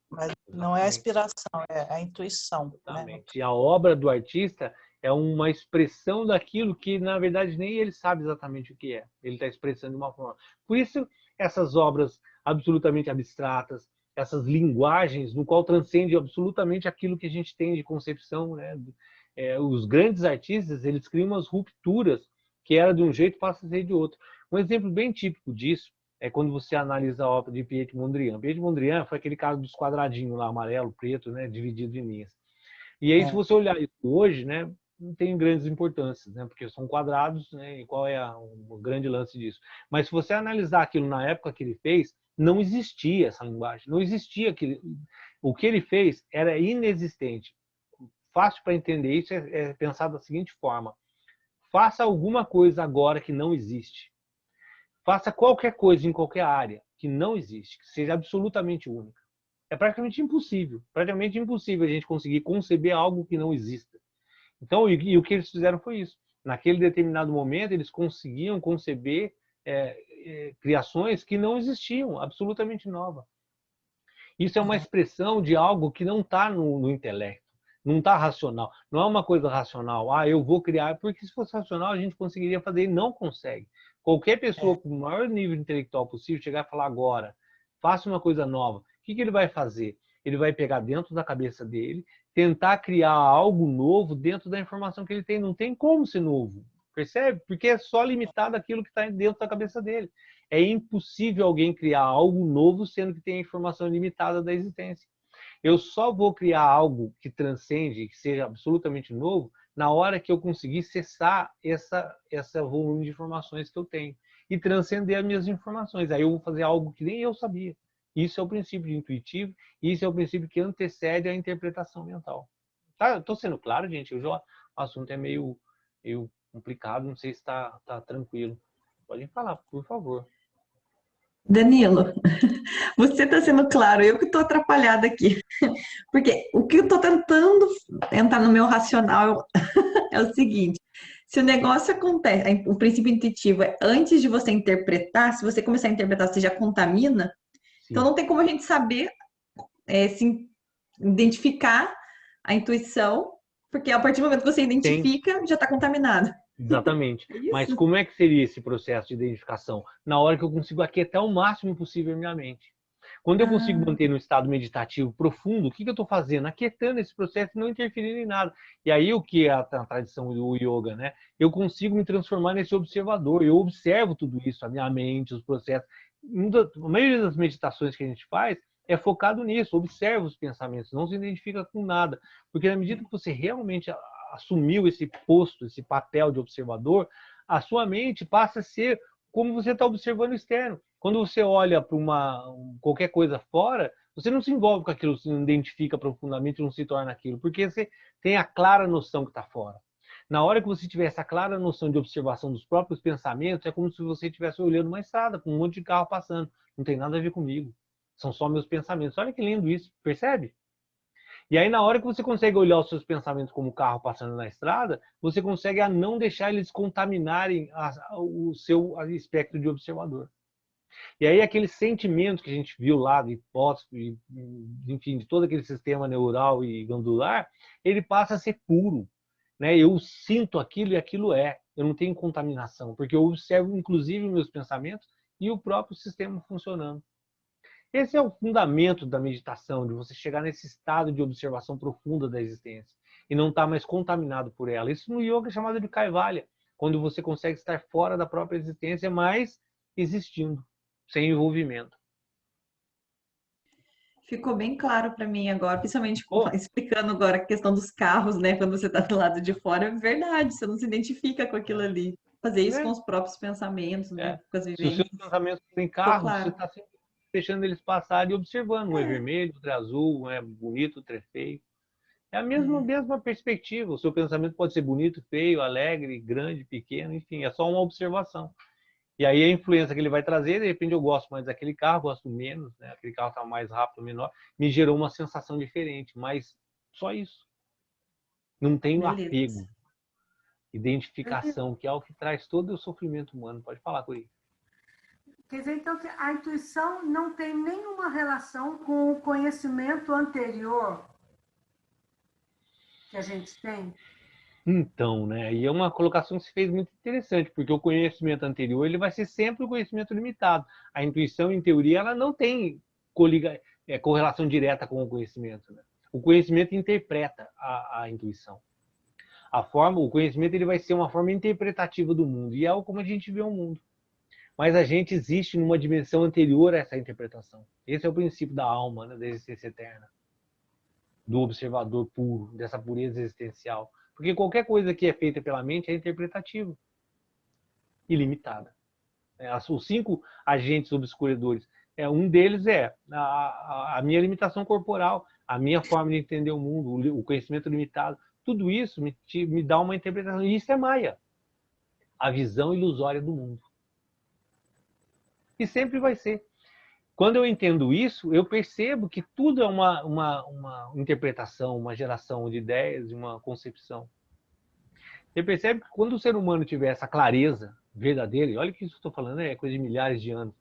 Mas não é a inspiração, é a intuição. Exatamente. Né? E a obra do artista é uma expressão daquilo que, na verdade, nem ele sabe exatamente o que é. Ele está expressando de uma forma. Por isso, essas obras absolutamente abstratas, essas linguagens no qual transcende absolutamente aquilo que a gente tem de concepção, né? Os grandes artistas, eles criam umas rupturas que era de um jeito, passa a ser de outro. Um exemplo bem típico disso é quando você analisa a obra de Piet Mondrian. Piet Mondrian foi aquele caso dos quadradinhos lá, amarelo, preto, né, dividido em linhas. E aí, se você olhar isso hoje, né, não tem grandes importâncias, né, porque são quadrados, né, e qual é o grande lance disso. Mas se você analisar aquilo na época que ele fez, não existia essa linguagem, não existia aquilo. O que ele fez era inexistente. Fácil para entender isso é pensar da seguinte forma: faça alguma coisa agora que não existe. Faça qualquer coisa em qualquer área que não existe, que seja absolutamente única. É praticamente impossível a gente conseguir conceber algo que não exista. Então, e o que eles fizeram foi isso. Naquele determinado momento, eles conseguiam conceber criações que não existiam, absolutamente novas. Isso é uma expressão de algo que não está no intelecto, não está racional. Não é uma coisa racional. Ah, eu vou criar. Porque se fosse racional, a gente conseguiria fazer e não consegue. Qualquer pessoa com o maior nível intelectual possível chegar e falar agora, faça uma coisa nova. O que ele vai fazer? Ele vai pegar dentro da cabeça dele, tentar criar algo novo dentro da informação que ele tem. Não tem como ser novo. Percebe? Porque é só limitado aquilo que está dentro da cabeça dele. É impossível alguém criar algo novo sendo que tem a informação limitada da existência. Eu só vou criar algo que transcende, que seja absolutamente novo, na hora que eu conseguir cessar essa volume de informações que eu tenho e transcender as minhas informações. Aí eu vou fazer algo que nem eu sabia. Isso é o princípio de intuitivo, isso é o princípio que antecede a interpretação mental. Tá? Estou sendo claro, gente? O assunto é meio complicado, não sei se está tranquilo. Pode falar, por favor. Danilo, você está sendo claro, eu que estou atrapalhada aqui. Porque o que eu estou tentando entrar no meu racional é o seguinte: se o negócio acontece, o princípio intuitivo é antes de você interpretar, se você começar a interpretar, você já contamina, então Sim. não tem como a gente saber se identificar a intuição, porque a partir do momento que você identifica, já está contaminado. Exatamente. É Mas isso? como é que seria esse processo de identificação? Na hora que eu consigo aquietar o máximo possível a minha mente. Quando eu consigo Ah, manter no estado meditativo profundo, o que eu estou fazendo? Aquietando esse processo e não interferindo em nada. E aí o que é a tradição do yoga, né? Eu consigo me transformar nesse observador. Eu observo tudo isso, a minha mente, os processos. A maioria das meditações que a gente faz é focado nisso, observa os pensamentos, não se identifica com nada. Porque na medida que você realmente assumiu esse posto, esse papel de observador, a sua mente passa a ser como você está observando o externo. Quando você olha para qualquer coisa fora, você não se envolve com aquilo, você não identifica profundamente, não se torna aquilo, porque você tem a clara noção que está fora. Na hora que você tiver essa clara noção de observação dos próprios pensamentos, é como se você estivesse olhando uma estrada com um monte de carro passando. Não tem nada a ver comigo. São só meus pensamentos. Olha que lindo isso, percebe? E aí, na hora que você consegue olhar os seus pensamentos como carro passando na estrada, você consegue não deixar eles contaminarem o seu espectro de observador. E aí, aquele sentimento que a gente viu lá do hipótese, enfim, de todo aquele sistema neural e glandular, ele passa a ser puro. Né? Eu sinto aquilo e aquilo é. Eu não tenho contaminação, porque eu observo, inclusive, meus pensamentos e o próprio sistema funcionando. Esse é o fundamento da meditação, de você chegar nesse estado de observação profunda da existência e não estar mais contaminado por ela. Isso no yoga é chamado de kaivalya, quando você consegue estar fora da própria existência, mas existindo, sem envolvimento. ficou bem claro para mim agora, principalmente Oh, explicando agora a questão dos carros, né? Quando você está do lado de fora, é verdade, você não se identifica com aquilo ali. Fazer isso com né? os próprios pensamentos, né? Com as Se os seus vivências. pensamentos têm Ficou carro, você claro. está sempre deixando eles passarem e observando. Um é vermelho, outro é azul, um é bonito, outro é feio. É a É, mesma perspectiva. O seu pensamento pode ser bonito, feio, alegre, grande, pequeno, enfim, é só uma observação. E aí a influência que ele vai trazer, de repente eu gosto mais daquele carro, gosto menos, né? Aquele carro está mais rápido, menor, me gerou uma sensação diferente, mas só isso. Não tenho beleza. apego, identificação, que é o que traz todo o sofrimento humano. Pode falar, Curi. Quer dizer, então, que a intuição não tem nenhuma relação com o conhecimento anterior que a gente tem? Então, né? E é uma colocação que se fez muito interessante, porque o conhecimento anterior ele vai ser sempre o conhecimento limitado. A intuição, em teoria, ela não tem correlação direta com o conhecimento. Né? O conhecimento interpreta a intuição. O conhecimento ele vai ser uma forma interpretativa do mundo e é como a gente vê o mundo. Mas a gente existe numa dimensão anterior a essa interpretação. Esse é o princípio da alma, né? Da existência eterna, do observador puro, dessa pureza existencial. Porque qualquer coisa que é feita pela mente é interpretativa, ilimitada. Os 5 agentes obscurecedores, um deles é a minha limitação corporal, a minha forma de entender o mundo, o conhecimento limitado. Tudo isso me dá uma interpretação. E isso é Maya, a visão ilusória do mundo. E sempre vai ser. Quando eu entendo isso, eu percebo que tudo é uma interpretação, uma geração de ideias, uma concepção. Você percebe que quando o ser humano tiver essa clareza verdadeira, e olha que isso que eu estou falando é coisa de milhares de anos,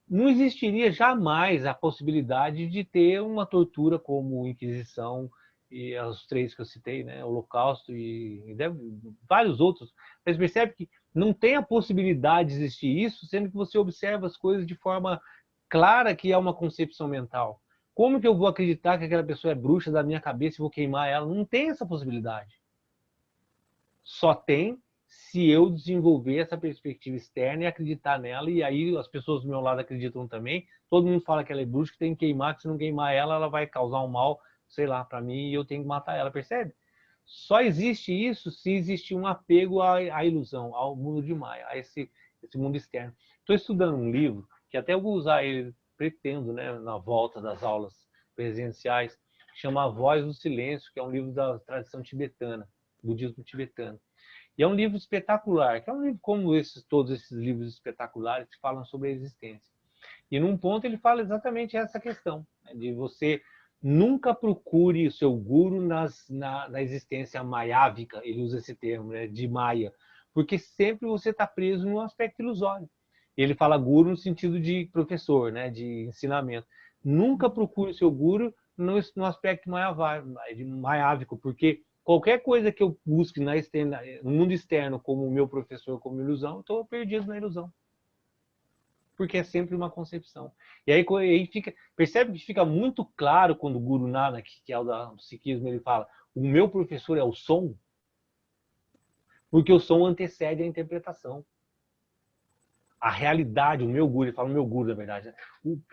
não existiria jamais a possibilidade de ter uma tortura como Inquisição e os 3 que eu citei, né? Holocausto e vários outros. Mas percebe que não tem a possibilidade de existir isso, sendo que você observa as coisas de forma clara que é uma concepção mental. Como que eu vou acreditar que aquela pessoa é bruxa da minha cabeça e vou queimar ela? Não tem essa possibilidade. Só tem se eu desenvolver essa perspectiva externa e acreditar nela, e aí as pessoas do meu lado acreditam também. Todo mundo fala que ela é bruxa, que tem que queimar, que se não queimar ela, ela vai causar um mal, sei lá, para mim, e eu tenho que matar ela, percebe? Só existe isso se existir um apego à ilusão, ao mundo de Maia, a esse mundo externo. Estou estudando um livro, que até eu vou usar ele, pretendo, né, na volta das aulas presenciais, que chama A Voz do Silêncio, que é um livro da tradição tibetana, budismo tibetano. E é um livro espetacular, que é um livro como todos esses livros espetaculares que falam sobre a existência. E num ponto ele fala exatamente essa questão, né, de você nunca procure o seu guru na existência maiávica, ele usa esse termo, né, de Maia, porque sempre você está preso num aspecto ilusório. Ele fala guru no sentido de professor, né, de ensinamento. Nunca procure o seu guru no aspecto maiávico, porque qualquer coisa que eu busque no mundo externo como o meu professor, como ilusão, eu estou perdido na ilusão. Porque é sempre uma concepção. E aí percebe que fica muito claro quando o Guru Nanak, que é o do sikhismo, ele fala: o meu professor é o som, porque o som antecede a interpretação. A realidade, o meu Guru, ele fala o meu Guru, na verdade.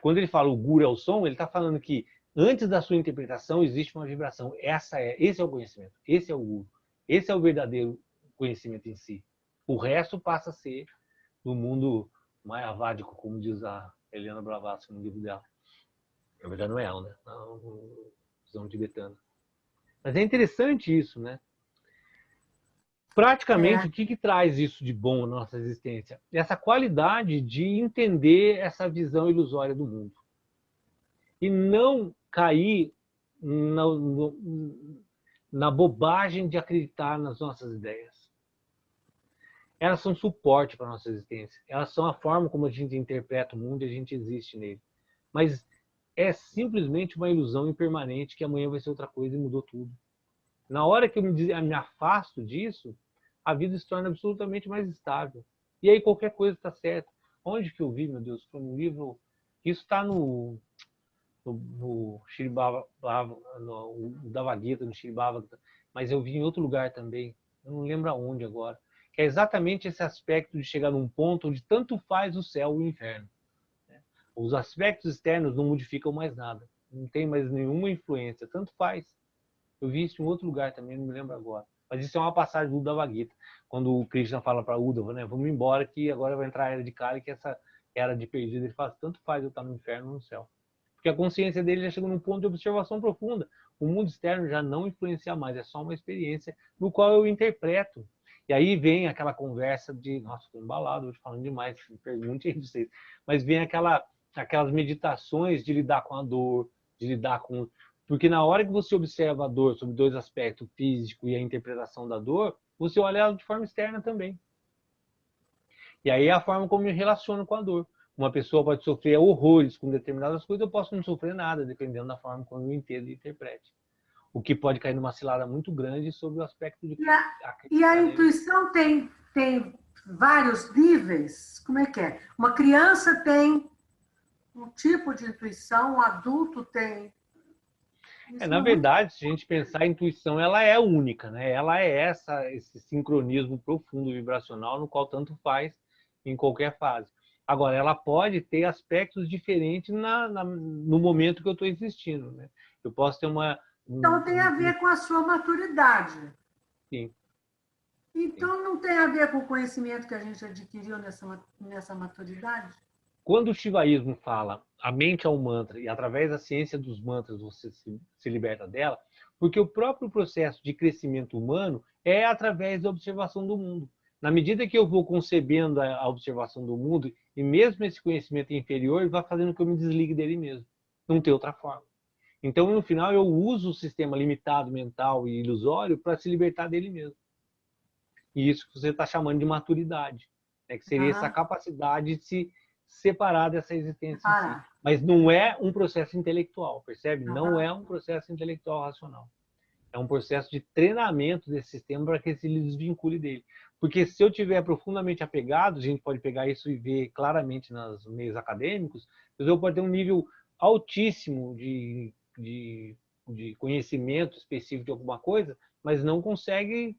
Quando ele fala o Guru é o som, ele está falando que antes da sua interpretação existe uma vibração. Esse é o conhecimento, esse é o Guru, esse é o verdadeiro conhecimento em si. O resto passa a ser do mundo maiavádico, como diz a Helena Blavatsky no livro dela. Na verdade não é ela, né? É uma visão tibetana. Mas é interessante isso, né? Praticamente, o que traz isso de bom na nossa existência? Essa qualidade de entender essa visão ilusória do mundo. E não cair na bobagem de acreditar nas nossas ideias. Elas são suporte para a nossa existência. Elas são a forma como a gente interpreta o mundo e a gente existe nele. Mas é simplesmente uma ilusão impermanente que amanhã vai ser outra coisa e mudou tudo. Na hora que eu me afasto disso, a vida se torna absolutamente mais estável. E aí qualquer coisa está certa. Onde que eu vi, meu Deus? Foi no livro... Isso está no Shiribhava, no Bhagavad Gita, no Shiribhava, mas eu vi em outro lugar também. Eu não lembro aonde agora. Que é exatamente esse aspecto de chegar num ponto onde tanto faz o céu e o inferno. Os aspectos externos não modificam mais nada. Não tem mais nenhuma influência. Tanto faz. Eu vi isso em outro lugar também, não me lembro agora. Mas isso é uma passagem do Bhagavad Gita. Quando o Krishna fala para Uddhava, né? Vamos embora que agora vai entrar a era de Kali, que essa era de perdido. Ele fala, tanto faz eu estar no inferno ou no céu. Porque a consciência dele já chegou num ponto de observação profunda. O mundo externo já não influencia mais. É só uma experiência no qual eu interpreto. E aí vem aquela conversa de... Nossa, estou embalado hoje falando demais, pergunte aí vocês. Mas vem aquelas meditações de lidar com a dor, de lidar com... Porque na hora que você observa a dor sob dois aspectos, o físico e a interpretação da dor, você olha ela de forma externa também. E aí é a forma como eu me relaciono com a dor. Uma pessoa pode sofrer horrores com determinadas coisas, eu posso não sofrer nada, dependendo da forma como eu entendo e interprete. O que pode cair numa cilada muito grande sobre o aspecto de... E a intuição tem vários níveis? Como é que é? Uma criança tem um tipo de intuição, um adulto tem... Na verdade, se a gente pensar, a intuição ela é única, né? Ela é esse sincronismo profundo vibracional no qual tanto faz em qualquer fase. Agora, ela pode ter aspectos diferentes no momento que eu estou existindo, né? Eu posso ter uma... Então tem a ver com a sua maturidade. Sim. Então não tem a ver com o conhecimento que a gente adquiriu nessa maturidade? Quando o shivaísmo fala a mente é um mantra e através da ciência dos mantras você se liberta dela, porque o próprio processo de crescimento humano é através da observação do mundo. Na medida que eu vou concebendo a observação do mundo, e mesmo esse conhecimento inferior, ele vai fazendo que eu me desligue dele mesmo. Não tem outra forma. Então, no final, eu uso o sistema limitado, mental e ilusório para se libertar dele mesmo. E isso que você está chamando de maturidade, né? Que seria essa capacidade de se separar dessa existência em si. Mas não é um processo intelectual, percebe? Não é um processo intelectual racional. É um processo de treinamento desse sistema para que ele se desvincule dele. Porque se eu tiver profundamente apegado, a gente pode pegar isso e ver claramente nos meios acadêmicos, eu posso ter um nível altíssimo de conhecimento específico de alguma coisa, mas não consegue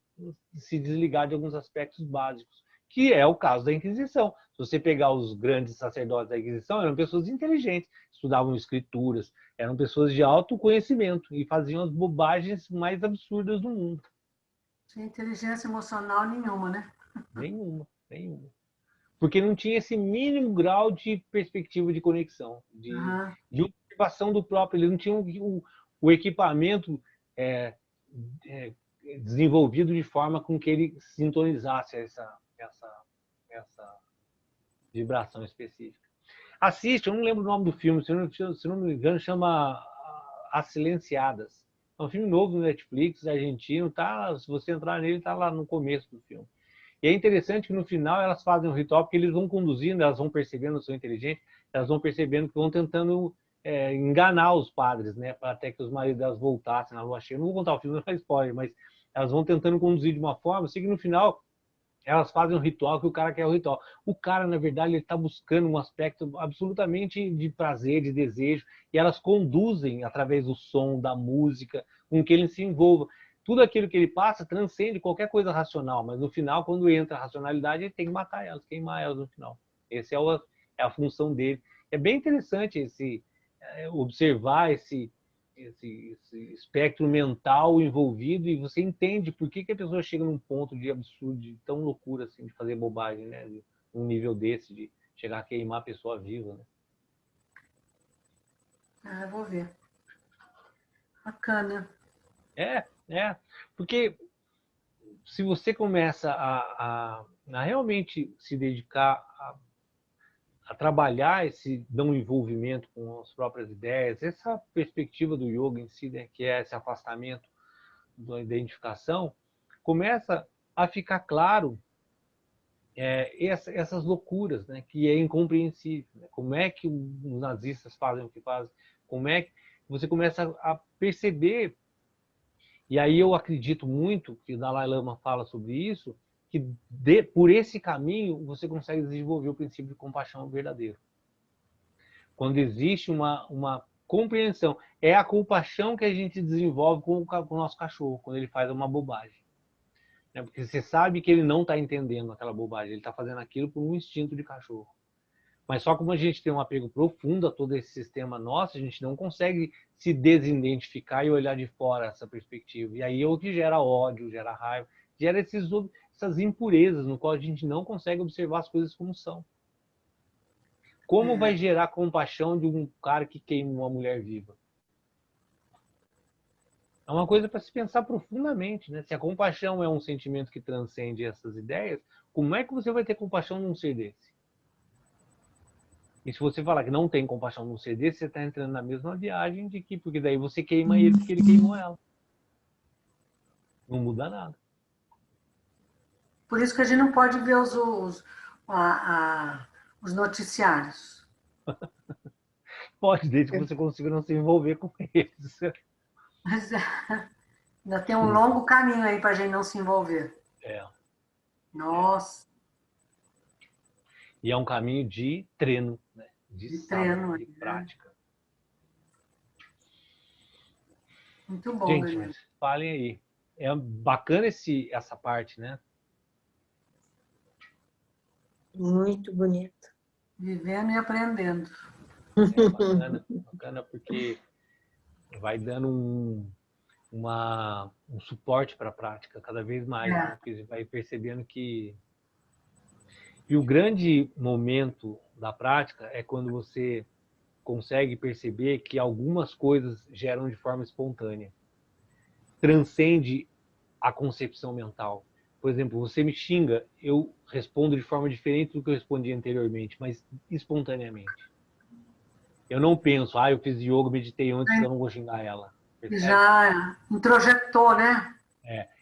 se desligar de alguns aspectos básicos, que é o caso da Inquisição. Se você pegar os grandes sacerdotes da Inquisição, eram pessoas inteligentes, estudavam escrituras, eram pessoas de alto conhecimento e faziam as bobagens mais absurdas do mundo. Sem inteligência emocional nenhuma, né? Nenhuma, nenhuma. Porque não tinha esse mínimo grau de perspectiva de conexão, Aham. de observação do próprio. Eles não tinham o equipamento é, é, desenvolvido de forma com que ele sintonizasse essa vibração específica. Assiste, eu não lembro o nome do filme, se não me engano, chama As Silenciadas. É um filme novo no Netflix, argentino, tá? Se você entrar nele, tá lá no começo do filme. E é interessante que no final elas fazem um ritual, porque eles vão conduzindo, elas vão percebendo, são inteligentes, elas vão percebendo que vão tentando enganar os padres, né? Para até que os maridos delas voltassem na lua cheia. Não vou contar o filme, não é spoiler, mas elas vão tentando conduzir de uma forma, assim que no final elas fazem um ritual que o cara quer o ritual. O cara, na verdade, ele está buscando um aspecto absolutamente de prazer, de desejo, e elas conduzem através do som, da música, com que ele se envolva. Tudo aquilo que ele passa transcende qualquer coisa racional, mas no final, quando entra a racionalidade, ele tem que matar elas, queimar elas no final. Essa é a função dele. É bem interessante observar esse espectro mental envolvido e você entende por que a pessoa chega num ponto de absurdo, de tão loucura assim, de fazer bobagem, né? Um nível desse, de chegar a queimar a pessoa viva, né? Ah, eu vou ver. Bacana. Porque se você começa a realmente se dedicar a trabalhar esse não envolvimento com as próprias ideias, essa perspectiva do yoga em si, né, que é esse afastamento da identificação, começa a ficar claro essas loucuras, né, que é incompreensível. Né? Como é que os nazistas fazem o que fazem? Como é que você começa a perceber, e aí eu acredito muito que o Dalai Lama fala sobre isso, que por esse caminho você consegue desenvolver o princípio de compaixão verdadeiro. Quando existe uma compreensão, é a compaixão que a gente desenvolve com o nosso cachorro, quando ele faz uma bobagem. Porque você sabe que ele não está entendendo aquela bobagem, ele está fazendo aquilo por um instinto de cachorro. Mas só como a gente tem um apego profundo a todo esse sistema nosso, a gente não consegue se desidentificar e olhar de fora essa perspectiva. E aí é o que gera ódio, gera raiva, gera essas impurezas no qual a gente não consegue observar as coisas como são. Como vai gerar compaixão de um cara que queima uma mulher viva? É uma coisa para se pensar profundamente, né? Se a compaixão é um sentimento que transcende essas ideias, como é que você vai ter compaixão num ser desse? E se você falar que não tem compaixão num ser desse, você está entrando na mesma viagem de que, porque daí você queima ele porque ele queimou ela. Não muda nada. Por isso que a gente não pode ver os noticiários. Pode, desde que você consiga não se envolver com eles. Mas ainda tem um longo caminho aí para a gente não se envolver. Nossa. E é um caminho de treino, né? De treino, de prática. Muito bom, gente, Danilo. mas falem aí. É bacana essa parte, né? Muito bonito. Vivendo e aprendendo. Bacana porque vai dando um suporte para a prática cada vez mais, né? Porque você vai percebendo que... E o grande momento da prática é quando você consegue perceber que algumas coisas geram de forma espontânea. Transcende a concepção mental. Por exemplo, você me xinga, eu respondo de forma diferente do que eu respondi anteriormente, mas espontaneamente. Eu não penso, eu fiz yoga, meditei antes, eu não vou xingar ela. Percebe? Já introjetou, né?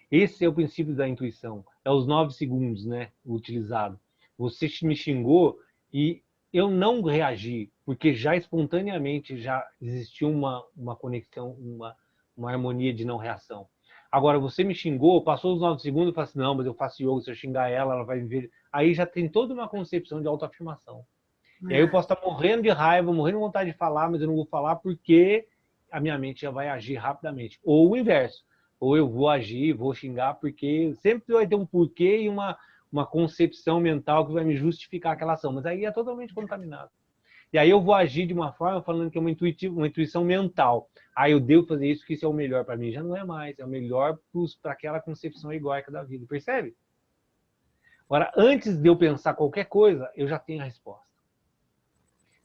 Esse é o princípio da intuição. É os 9 segundos, né, utilizado. Você me xingou e eu não reagi, porque já espontaneamente já existiu uma conexão, uma harmonia de não reação. Agora, você me xingou, passou os 9 segundos e falou assim, não, mas eu faço yoga, se eu xingar ela, ela vai me ver. Aí já tem toda uma concepção de autoafirmação. E aí eu posso estar morrendo de raiva, morrendo de vontade de falar, mas eu não vou falar porque a minha mente já vai agir rapidamente. Ou o inverso. Ou eu vou agir, vou xingar, porque sempre vai ter um porquê e uma concepção mental que vai me justificar aquela ação. Mas aí é totalmente contaminado. E aí eu vou agir de uma forma falando que é uma intuição mental. Eu devo fazer isso, que isso é o melhor para mim. Já não é mais, é o melhor para aquela concepção egóica da vida, percebe? Agora, antes de eu pensar qualquer coisa, eu já tenho a resposta.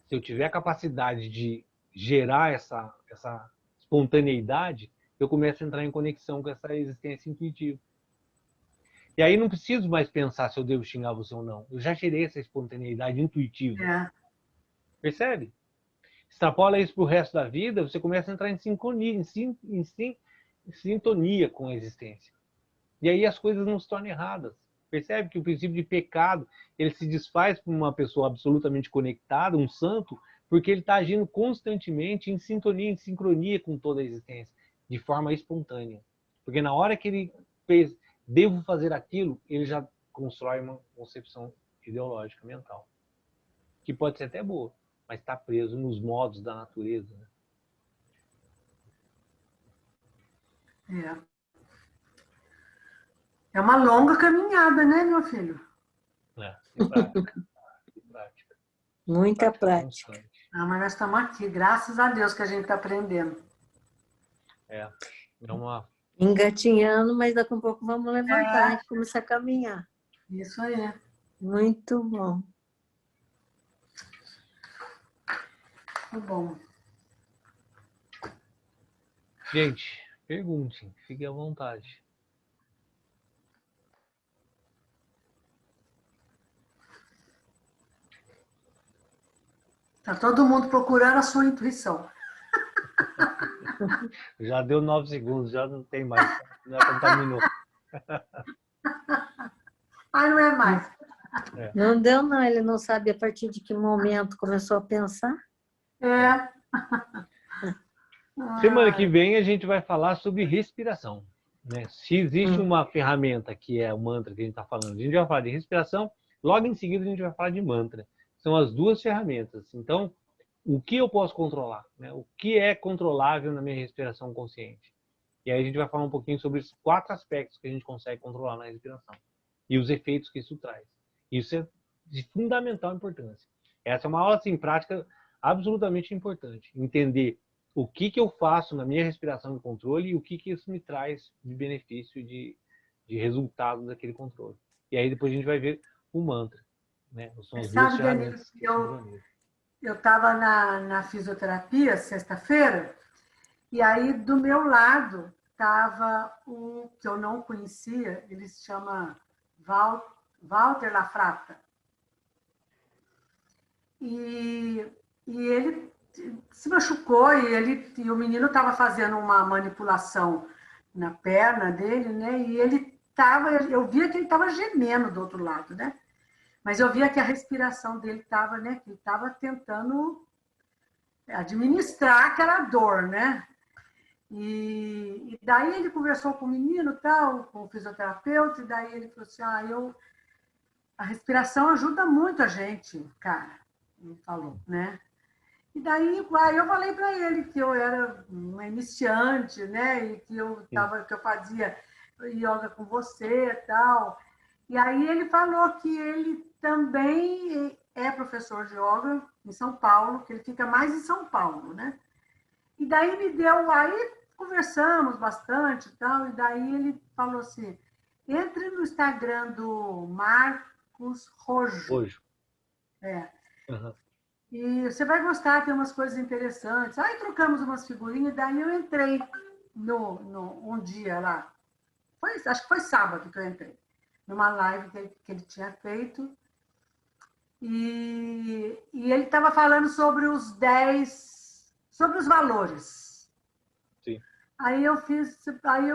Se eu tiver a capacidade de gerar essa espontaneidade, eu começo a entrar em conexão com essa existência intuitiva. E aí não preciso mais pensar se eu devo xingar você ou não. Eu já gerei essa espontaneidade intuitiva. É. Percebe? Extrapola isso para o resto da vida, você começa a entrar em sintonia com a existência. E aí as coisas não se tornam erradas. Percebe que o princípio de pecado, ele se desfaz para uma pessoa absolutamente conectada, um santo, porque ele está agindo constantemente em sintonia, em sincronia com toda a existência, de forma espontânea. Porque na hora que ele fez, devo fazer aquilo, ele já constrói uma concepção ideológica mental, que pode ser até boa, mas está preso nos modos da natureza. É. É uma longa caminhada, né, meu filho? Sem prática. Muita prática. Constante. Mas nós estamos aqui, graças a Deus que a gente está aprendendo. É uma... Engatinhando, mas daqui a pouco vamos levantar e começar a caminhar. Isso aí. Muito bom. Muito bom. Gente, perguntem, fiquem à vontade. Está todo mundo procurando a sua intuição. Já deu 9 segundos, já não tem mais. Já contaminou. Não é mais. Não deu, não. Ele não sabe a partir de que momento começou a pensar. Semana que vem a gente vai falar sobre respiração. Né? Se existe uma ferramenta que é o mantra que a gente está falando, a gente vai falar de respiração, logo em seguida a gente vai falar de mantra. São as duas ferramentas. Então, o que eu posso controlar? Né? O que é controlável na minha respiração consciente? E aí a gente vai falar um pouquinho sobre os 4 aspectos que a gente consegue controlar na respiração. E os efeitos que isso traz. Isso é de fundamental importância. Essa é uma aula assim, prática absolutamente importante. Entender o que eu faço na minha respiração de controle e o que isso me traz de benefício, de resultado daquele controle. E aí depois a gente vai ver o mantra. Né? São as duas ferramentas. Eu estava na fisioterapia sexta-feira e aí do meu lado estava um que eu não conhecia, ele se chama Walter Lafrata. E ele se machucou e o menino estava fazendo uma manipulação na perna dele, né? E eu via que ele estava gemendo do outro lado, né? Mas eu via que a respiração dele estava, né? Que ele estava tentando administrar aquela dor, né? E daí ele conversou com o menino, tal, com o fisioterapeuta, e daí ele falou assim, a respiração ajuda muito a gente, cara. Ele falou, né? E daí eu falei para ele que eu era uma iniciante, né? E que eu fazia yoga com você e tal. E aí ele falou que ele também é professor de yoga em São Paulo, que ele fica mais em São Paulo, né? E daí aí conversamos bastante e tal, e daí ele falou assim, entre no Instagram do Marcos Rojo. Uhum. E você vai gostar, tem umas coisas interessantes. Aí trocamos umas figurinhas, daí eu entrei um dia lá. Acho que foi sábado que eu entrei, numa live que ele tinha feito. E ele estava falando sobre os valores. Sim. Aí eu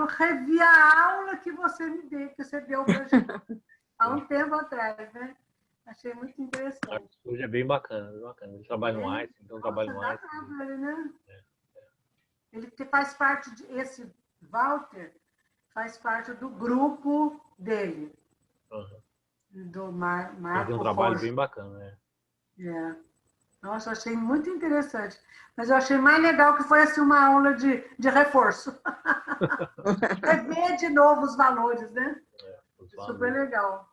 revi a aula que você deu para a gente há um tempo atrás, né? Achei muito interessante. Hoje é bem bacana, bem bacana. Ele trabalha no Einstein, então trabalha no Einstein. Né? Ele que faz parte esse Walter faz parte do grupo dele. Do Marco. Tem um trabalho bem bacana, né? Nossa, achei muito interessante. Mas eu achei mais legal que foi assim, uma aula de reforço. Rever de novo os valores, né? Super legal.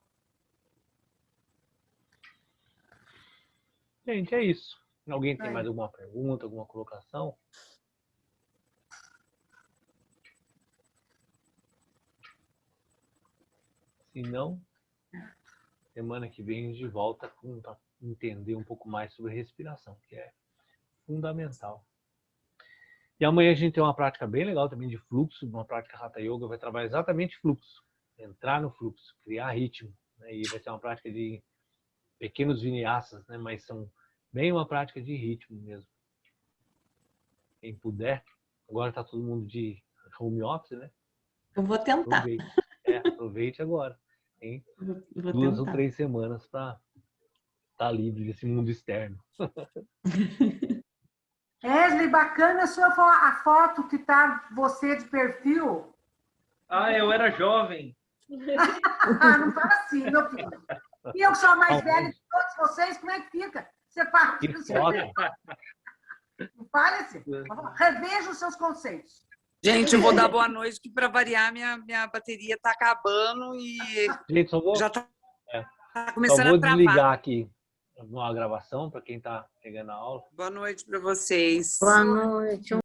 Gente, é isso. Alguém tem mais alguma pergunta, alguma colocação? Se não, semana que vem a gente volta para entender um pouco mais sobre respiração, que é fundamental. E amanhã a gente tem uma prática bem legal também de fluxo, uma prática Hatha Yoga, vai trabalhar exatamente fluxo, entrar no fluxo, criar ritmo, né? E vai ser uma prática de pequenos vinyasas, né? Mas são bem uma prática de ritmo mesmo. Quem puder, agora está todo mundo de home office, né? Eu vou tentar. Aproveite agora. Tem Vou 2 ou tentar. 3 semanas para estar livre desse mundo externo. Wesley, bacana a foto que tá você de perfil. Ah, eu era jovem. Não fala assim, meu filho. E eu sou a mais velha de todos vocês, como é que fica? Você fala Que assim. foto. Não fale assim. Reveja os seus conceitos. Gente, eu vou dar boa noite, que para variar, minha bateria está acabando e Gente, só vou, já está só começando vou a travar. desligar aqui a gravação para quem está pegando a aula. Boa noite para vocês. Boa noite.